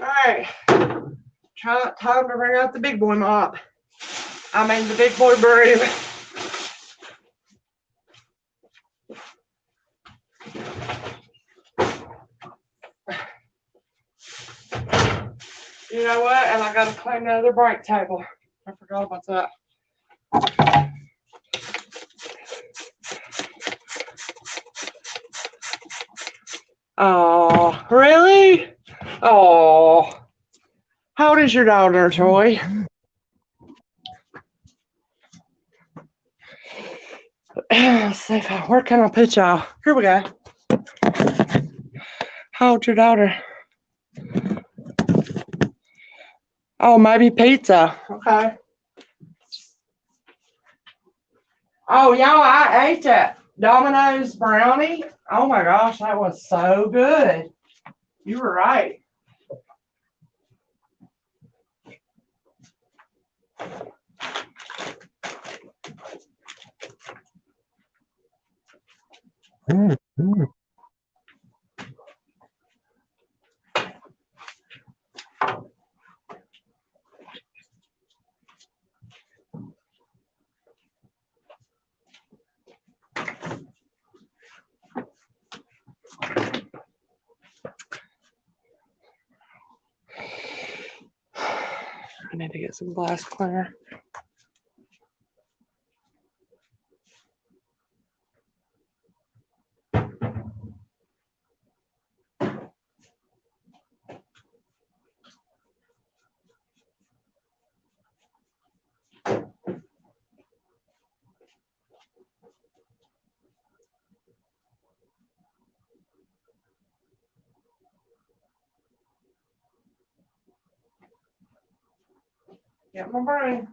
Alright, time to bring out the big boy mop. I mean the big boy broom. You know what? And I gotta clean the other break table. I forgot about that. Oh, really? Oh. How old is your daughter, Troy? Let's see where can I put y'all? Here we go. How old's your daughter? Oh, maybe pizza. Okay. Oh, y'all, I ate that Domino's brownie. Oh my gosh, that was so good. You were right. I need to get some glass cleaner. Get my broom.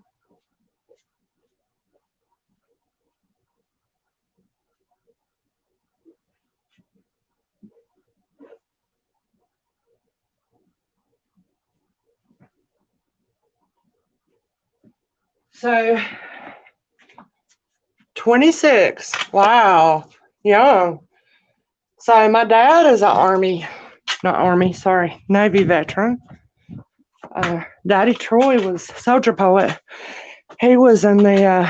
So 26. Wow. Young. So my dad is Navy veteran. Daddy Troy was soldier poet. He was in the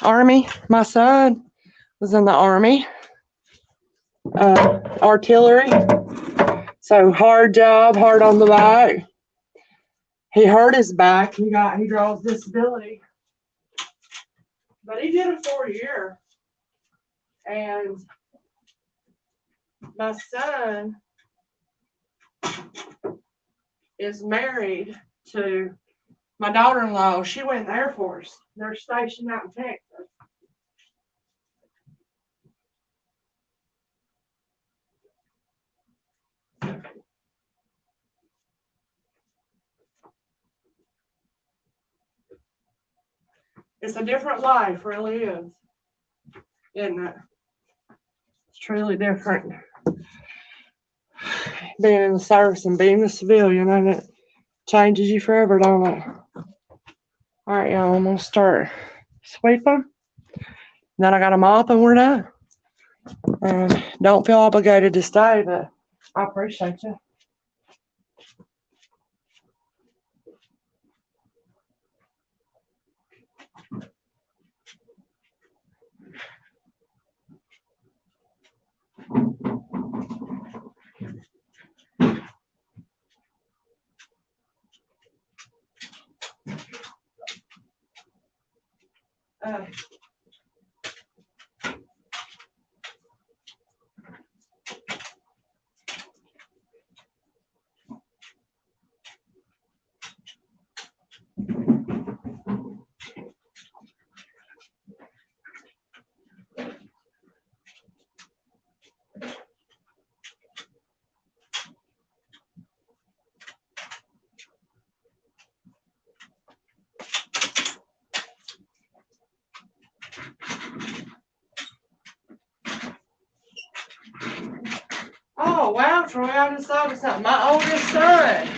Army. My son was in the Army, artillery. So hard job, hard on the back. He hurt his back. He draws disability. But he did a 4-year. And my son is married to my daughter-in-law. She went in the Air Force. They're stationed out in Texas. It's a different life, really is. Isn't it? It's truly different. Being in the service and being a civilian, and it changes you forever, don't it? All right, y'all, I'm gonna start sweeping. Then I got a mop and we're done. And don't feel obligated to stay, but I appreciate you. Oh, wow, Troy, I just thought of something. My oldest son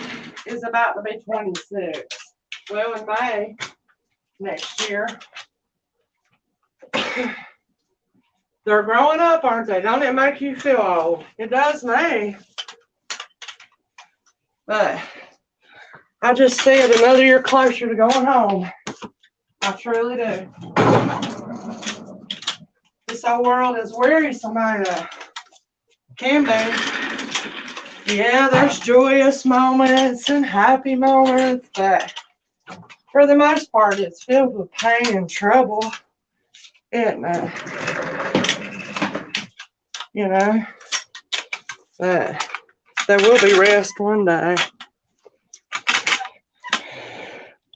is about to be 26. Well, in May next year. They're growing up, aren't they? Don't it make you feel old? It does me. But I just see it another year closer to going home. I truly do. This old world is wearisome, ain't it? Can be. Yeah, there's joyous moments and happy moments, but for the most part, it's filled with pain and trouble, isn't it? You know? But there will be rest one day.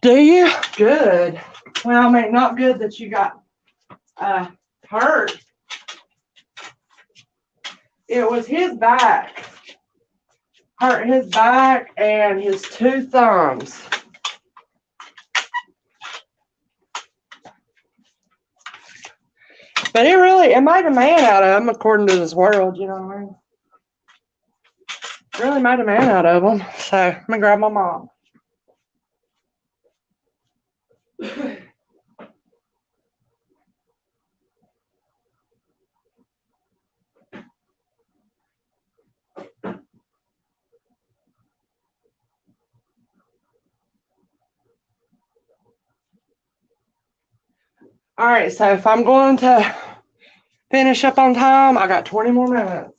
Do you? Good. Well, I mean, not good that you got hurt. It was his back. Hurt his back and his 2 thumbs. But it made a man out of him, according to this world, you know what I mean? It really made a man out of him. So, I'm going to grab my mom. All right, so if I'm going to finish up on time, I got 20 more minutes.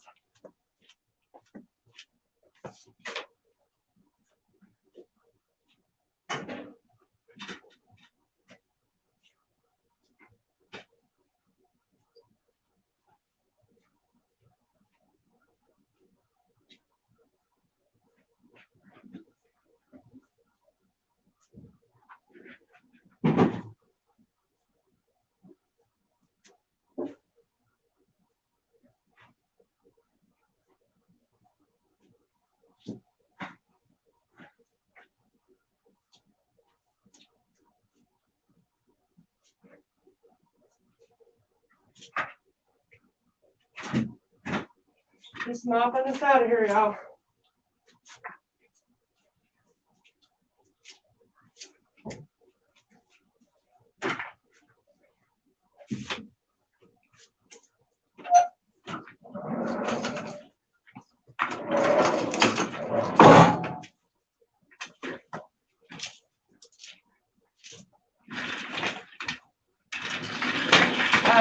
Just mopping us out of here, y'all.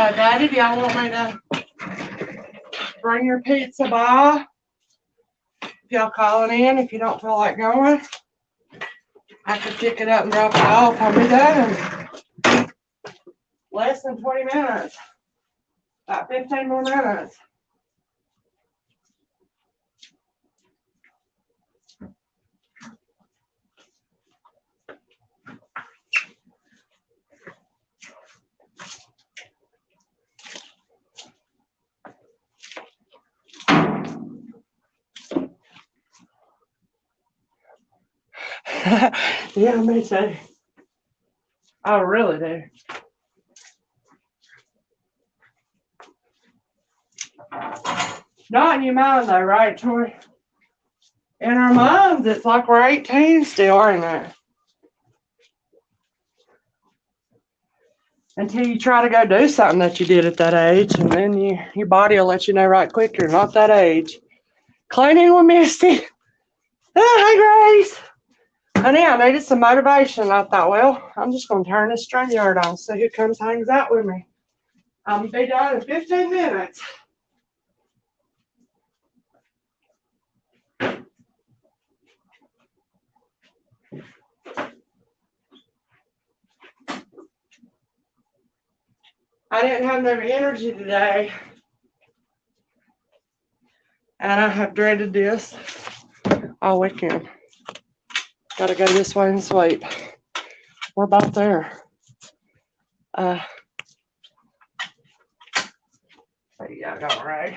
So, Daddy, do y'all want me to bring your pizza by? If y'all calling in, if you don't feel like going, I could pick it up and drop it off. I'll be done in less than 20 minutes. About 15 more minutes. Yeah, me too. I really do. Not in your mind though, right, Troy? In our minds, it's like we're 18 still, ain't it? Until you try to go do something that you did at that age, and then your body will let you know right quick you're not that age. Cleaning with Misty. Oh, hey, Grace. Honey, I needed some motivation. I thought, well, I'm just going to turn this StreamYard on so who comes hangs out with me. I'm going to be done in 15 minutes. I didn't have no energy today. And I have dreaded this all weekend. Gotta go this way and sweep. We're about there. There you go, right?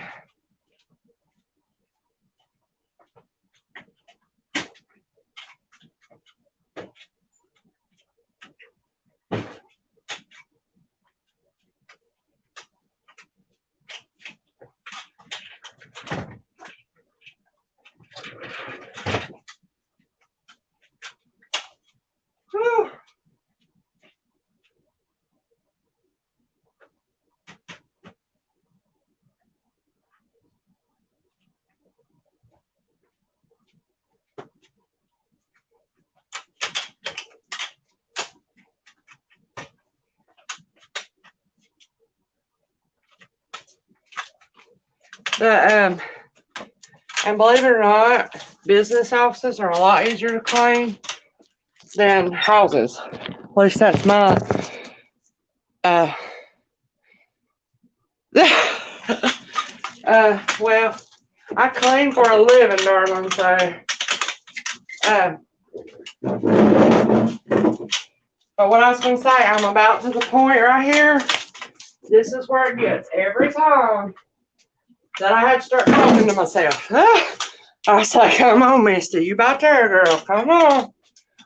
Whew. And believe it or not, business offices are a lot easier to clean than houses. At least that's my well, I clean for a living, darling, so but what I was gonna say, I'm about to the point right here. This is where it gets every time that I had to start talking to myself. I was like, come on, Misty, you about there, girl, come on.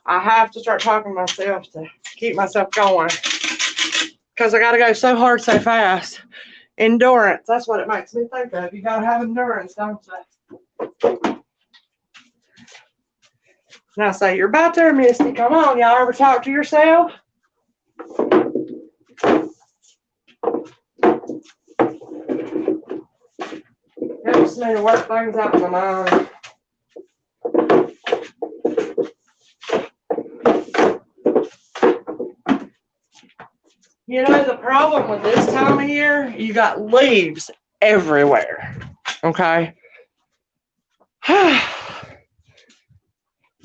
I have to start talking to myself to keep myself going. Because I gotta go so hard, so fast. Endurance, that's what it makes me think of. You gotta have endurance, don't you? Now say, you're about there, Misty. Come on, y'all ever talk to yourself? Helps me to work things out in my mind. You know, the problem with this time of year, you got leaves everywhere. Okay? Bringing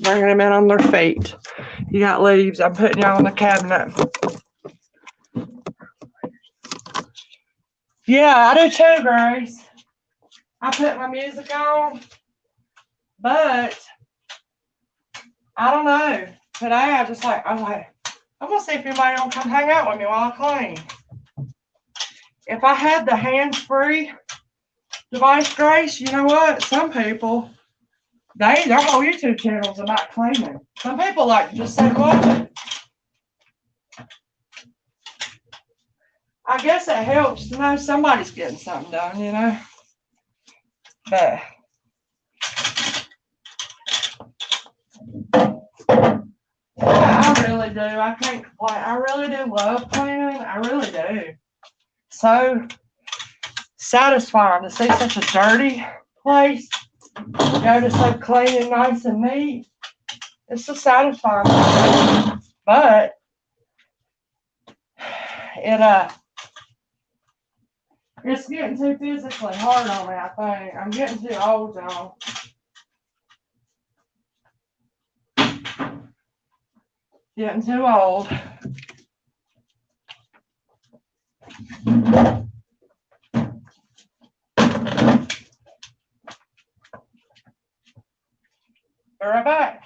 them in on their feet. You got leaves. I'm putting y'all in the cabinet. Yeah, I do too, Grace. I put my music on, but I don't know. Today I'm like, I'm gonna see if anybody don't come hang out with me while I clean. If I had the hands-free device, Grace, you know what? Some people, their whole YouTube channel's about cleaning. Some people like to just sit and watch it. I guess it helps to know somebody's getting something done, you know. But yeah, I really do. I can't complain. I really do love cleaning. I really do. So satisfying to see such a dirty place go to so clean and nice and neat. It's so satisfying. But it It's getting too physically hard on me, I think. I'm getting too old, y'all. Getting too old. Be right back.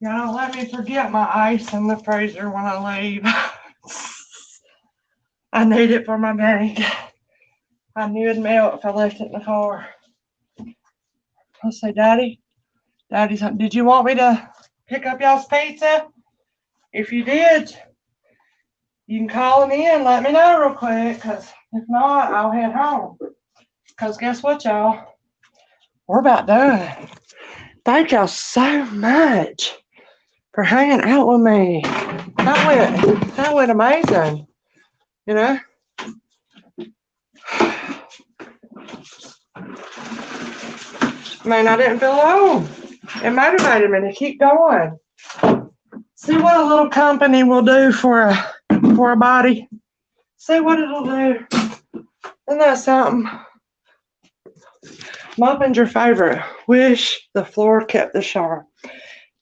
Y'all don't let me forget my ice in the freezer when I leave. I need it for my bag. I knew it'd melt if I left it in the car. I'll say, Daddy's, did you want me to pick up y'all's pizza? If you did, you can call me in, let me know real quick, because if not, I'll head home. Because guess what, y'all? We're about done. Thank y'all so much for hanging out with me. That went amazing. You know? Man, I didn't feel alone. It motivated me to keep going. See what a little company will do for a body. See what it'll do. Isn't that something? Mopping's your favorite. Wish the floor kept the shower.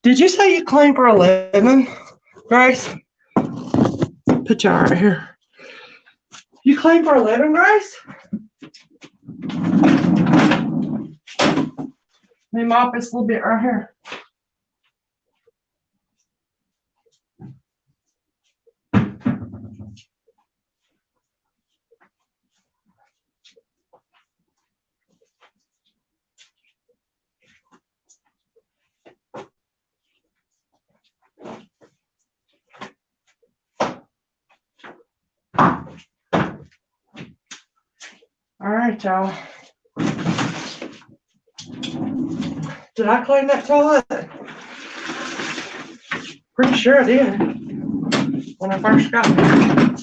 Did you say you clean for a living, Grace? Put you right here. You clean for a living, Grace? Let me mop this little bit right here. All right, y'all. Did I clean that toilet? Pretty sure I did when I first got there.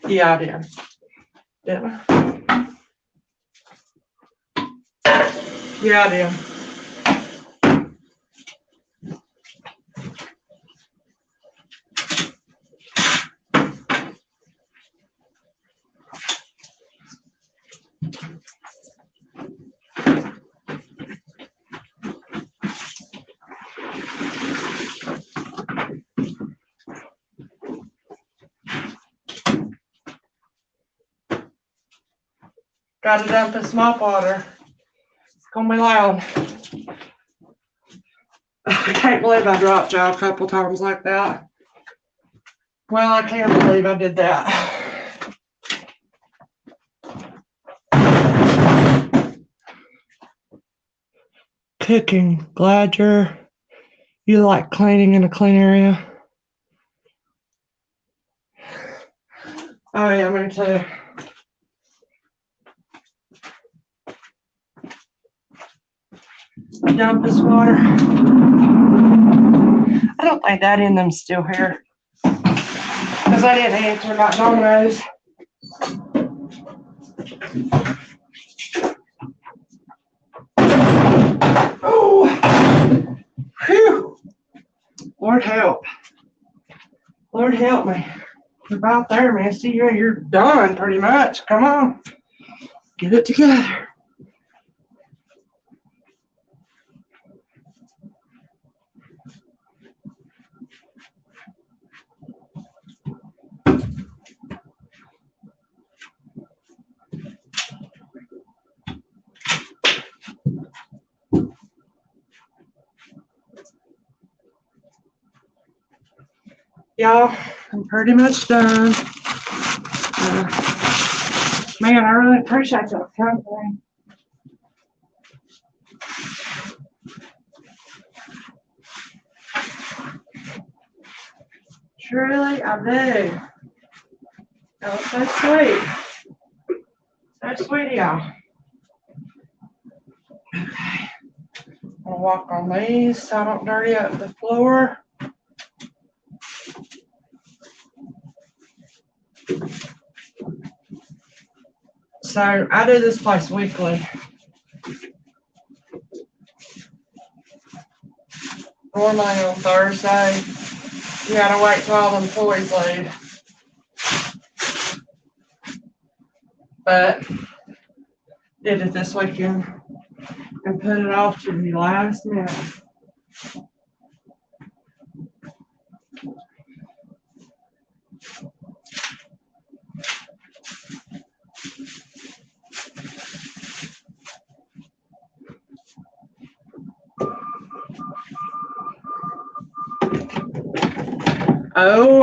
Yeah, I did. Didn't I? Yeah, I did. Got to dump this mop water. It's gonna be loud. I can't believe I dropped y'all a couple times like that. Well, I can't believe I did that. Cooking. Glad you like cleaning in a clean area. Oh yeah, me too. Dump this water. I don't think that in them's still here. Because I didn't answer about Domino's. Oh, whew. Lord help. Lord help me. You're about there, Misty. You're done pretty much. Come on. Get it together. Y'all, I'm pretty much done. Man, I really appreciate your company. Truly, I do. That was so sweet. So sweet of y'all. Okay. I'm gonna walk on these so I don't dirty up the floor. So I do this place weekly. Normally on Thursday. You gotta wait till all the employees leave. But did it this weekend and put it off to the last minute. Oh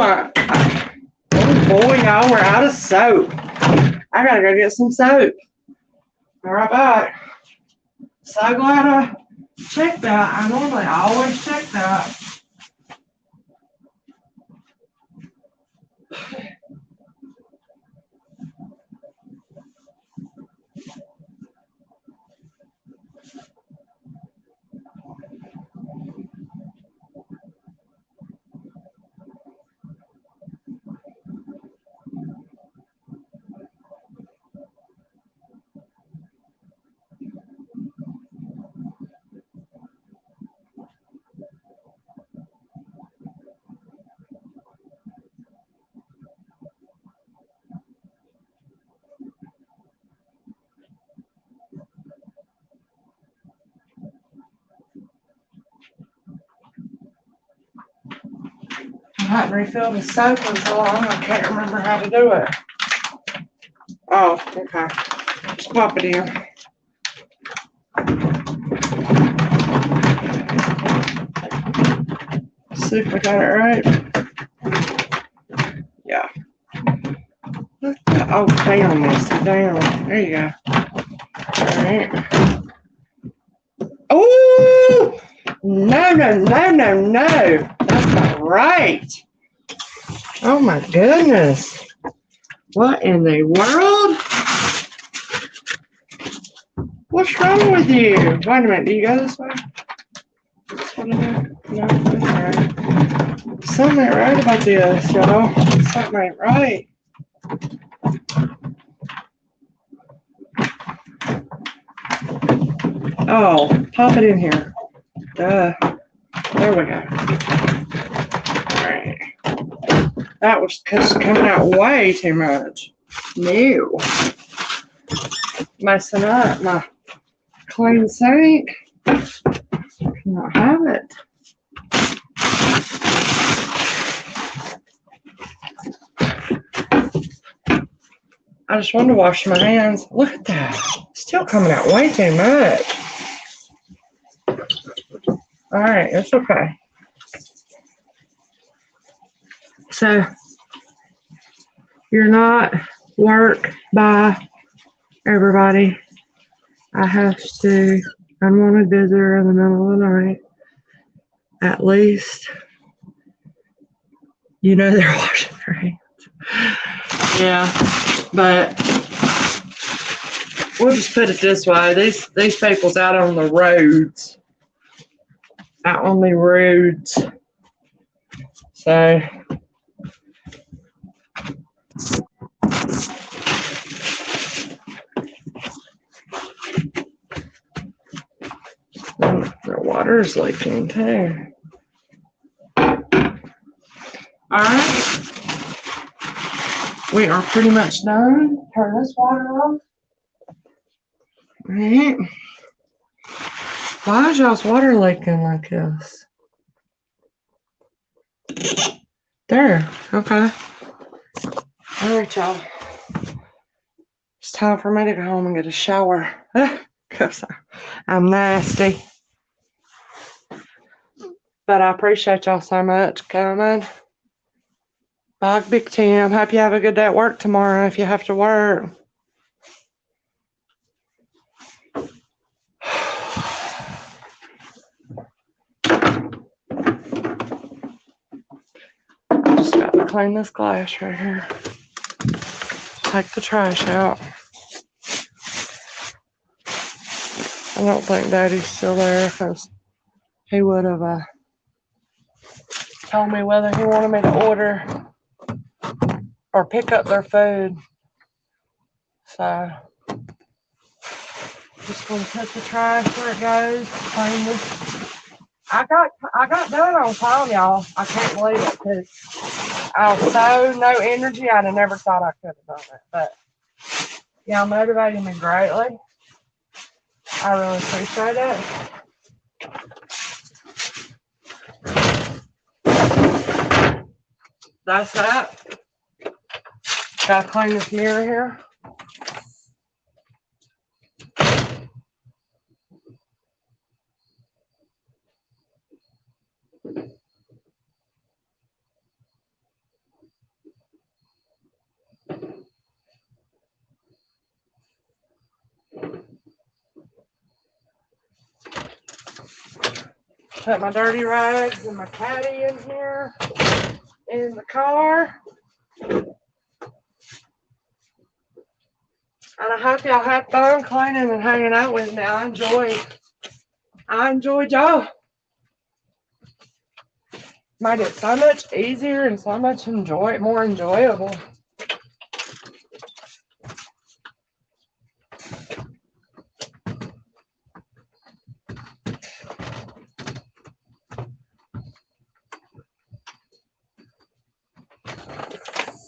boy, y'all, we're out of soap. I gotta go get some soap. Be right back. So glad I checked that. I normally always check that. I hadn't refilled the soap in so long, I can't remember how to do it. Oh, okay. Just pop it in. See if I got it right. Yeah. Oh, down, Misty, down. There you go. All right. Oh! No. That's not right. Oh my goodness. What in the world? What's wrong with you? Wait a minute, do you go this way? No, that's right. Something ain't right about this, y'all. Something ain't right. Oh, pop it in here. Duh. There we go. Alright. That was coming out way too much. No. Messing up my clean sink. Cannot have it. I just wanted to wash my hands. Look at that. Still coming out way too much. All right, it's okay. So you're not work by everybody. I have to unwanted visitor in the middle of the night. At least you know they're washing their hands. Yeah, but we'll just put it this way: these people's out on the roads, So the water's leaking too. All right, we are pretty much done. Turn this water off. All right. Why is y'all's water leaking like this? There. Okay. All right, y'all. It's time for me to go home and get a shower. Because I'm nasty. But I appreciate y'all so much coming. Bye, Big Tim. Hope you have a good day at work tomorrow if you have to work. Just got to clean this glass right here. Take the trash out. I don't think Daddy's still there because he would have told me whether he wanted me to order or pick up their food. So just gonna put the trash where it goes. Clean this. I got done on time, y'all. I can't believe it because I was so no energy. I'd have never thought I could have done it. But y'all motivated me greatly. I really appreciate it. That's that. Gotta clean this mirror here. Put my dirty rags and my caddy in here in the car. And I hope y'all had fun cleaning and hanging out with me. I enjoyed y'all. Made it so much easier and so much more enjoyable.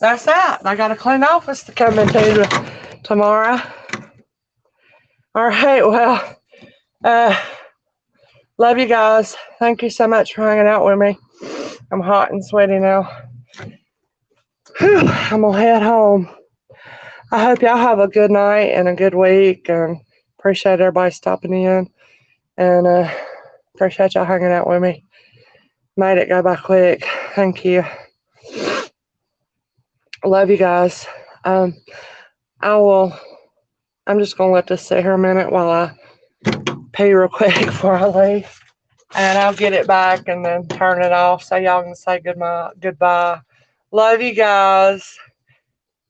That's that. I got a clean office to come into tomorrow. All right, well, love you guys. Thank you so much for hanging out with me. I'm hot and sweaty now. Whew, I'm gonna head home. I hope y'all have a good night and a good week, and appreciate everybody stopping in, and appreciate y'all hanging out with me. Made it go by quick. Thank you. Love you guys. I'm just gonna let this sit here a minute while I pee real quick before I leave, and I'll get it back and then turn it off so y'all can say goodbye. Love you guys.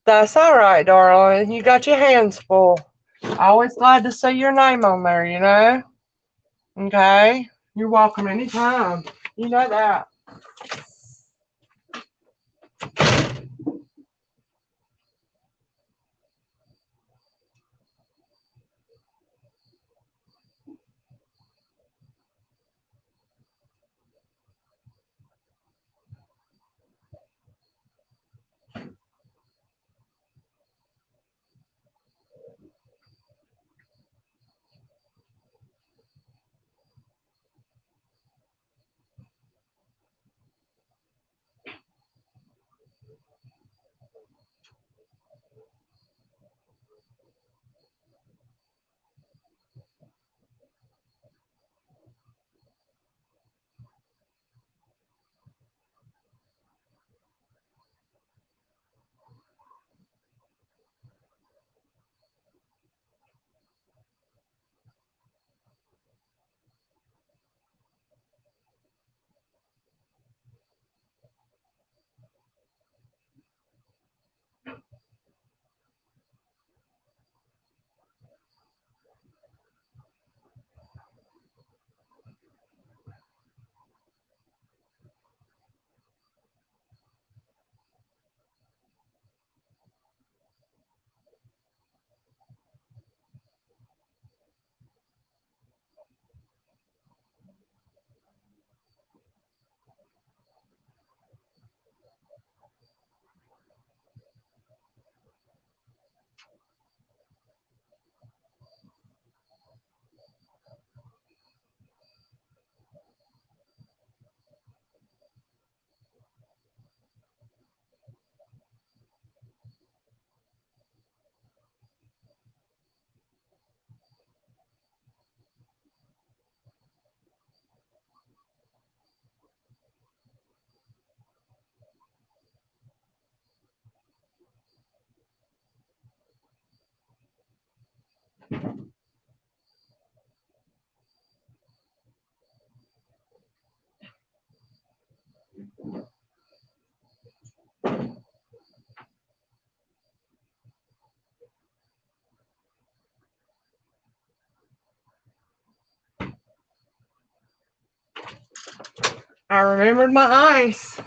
That's all right, darling. You got your hands full. Always glad to see your name on there, you know? Okay? You're welcome anytime. You know that. I remembered my ice.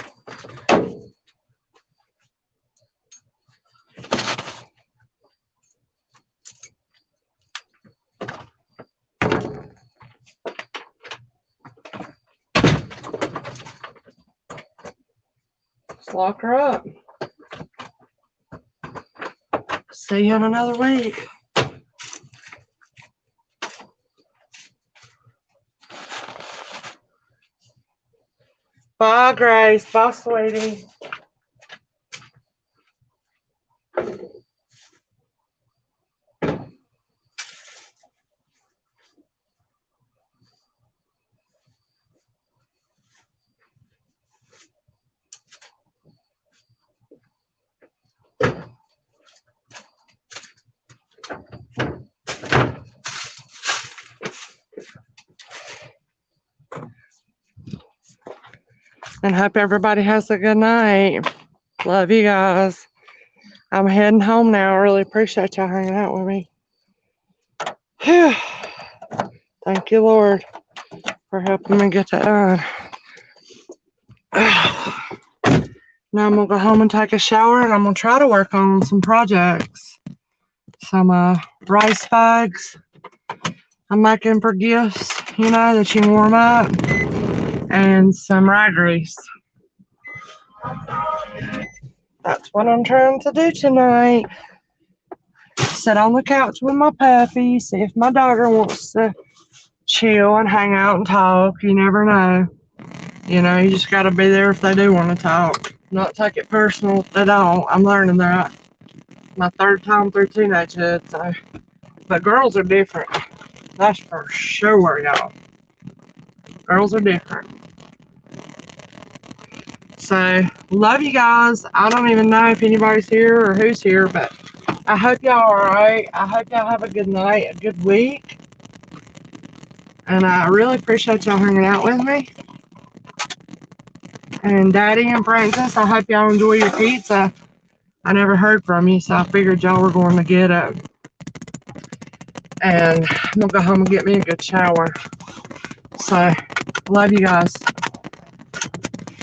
Let's lock her up. See you in another week. Bye, Grace. Bye, sweetie. And hope everybody has a good night. Love you guys. I'm heading home now. I really appreciate y'all hanging out with me. Whew. Thank you, Lord, for helping me get that done. Now I'm gonna go home and take a shower, and I'm gonna try to work on some projects. Some rice bags I'm making for gifts, you know, that you warm up, and some rag grease. That's what I'm trying to do tonight. Sit on the couch with my puppy, see if my daughter wants to chill and hang out and talk. You never know. You know, you just got to be there if they do want to talk. Not take it personal if they don't. I'm learning that. My third time through teenagehood, so. But girls are different. That's for sure, y'all. Girls are different. So, love you guys. I don't even know if anybody's here or who's here, but I hope y'all are alright. I hope y'all have a good night, a good week. And I really appreciate y'all hanging out with me. And Daddy and Francis, I hope y'all enjoy your pizza. I never heard from you, so I figured y'all were going to get it. And I'm going to go home and get me a good shower. So, love you guys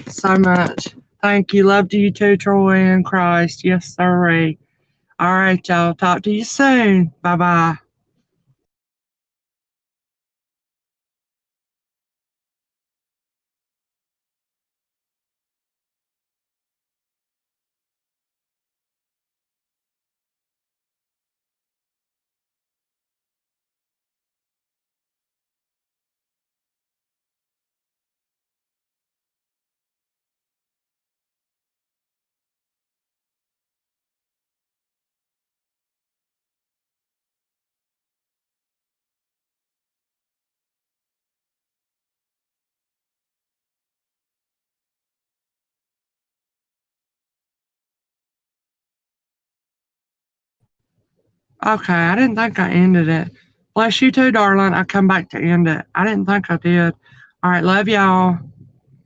so much. Thank you. Love to you too, Troy and Christ. Yes, sir. All right, y'all. Talk to you soon. Bye-bye. Okay, I didn't think I ended it. Bless you too, darling. I come back to end it. I didn't think I did. All right, love y'all.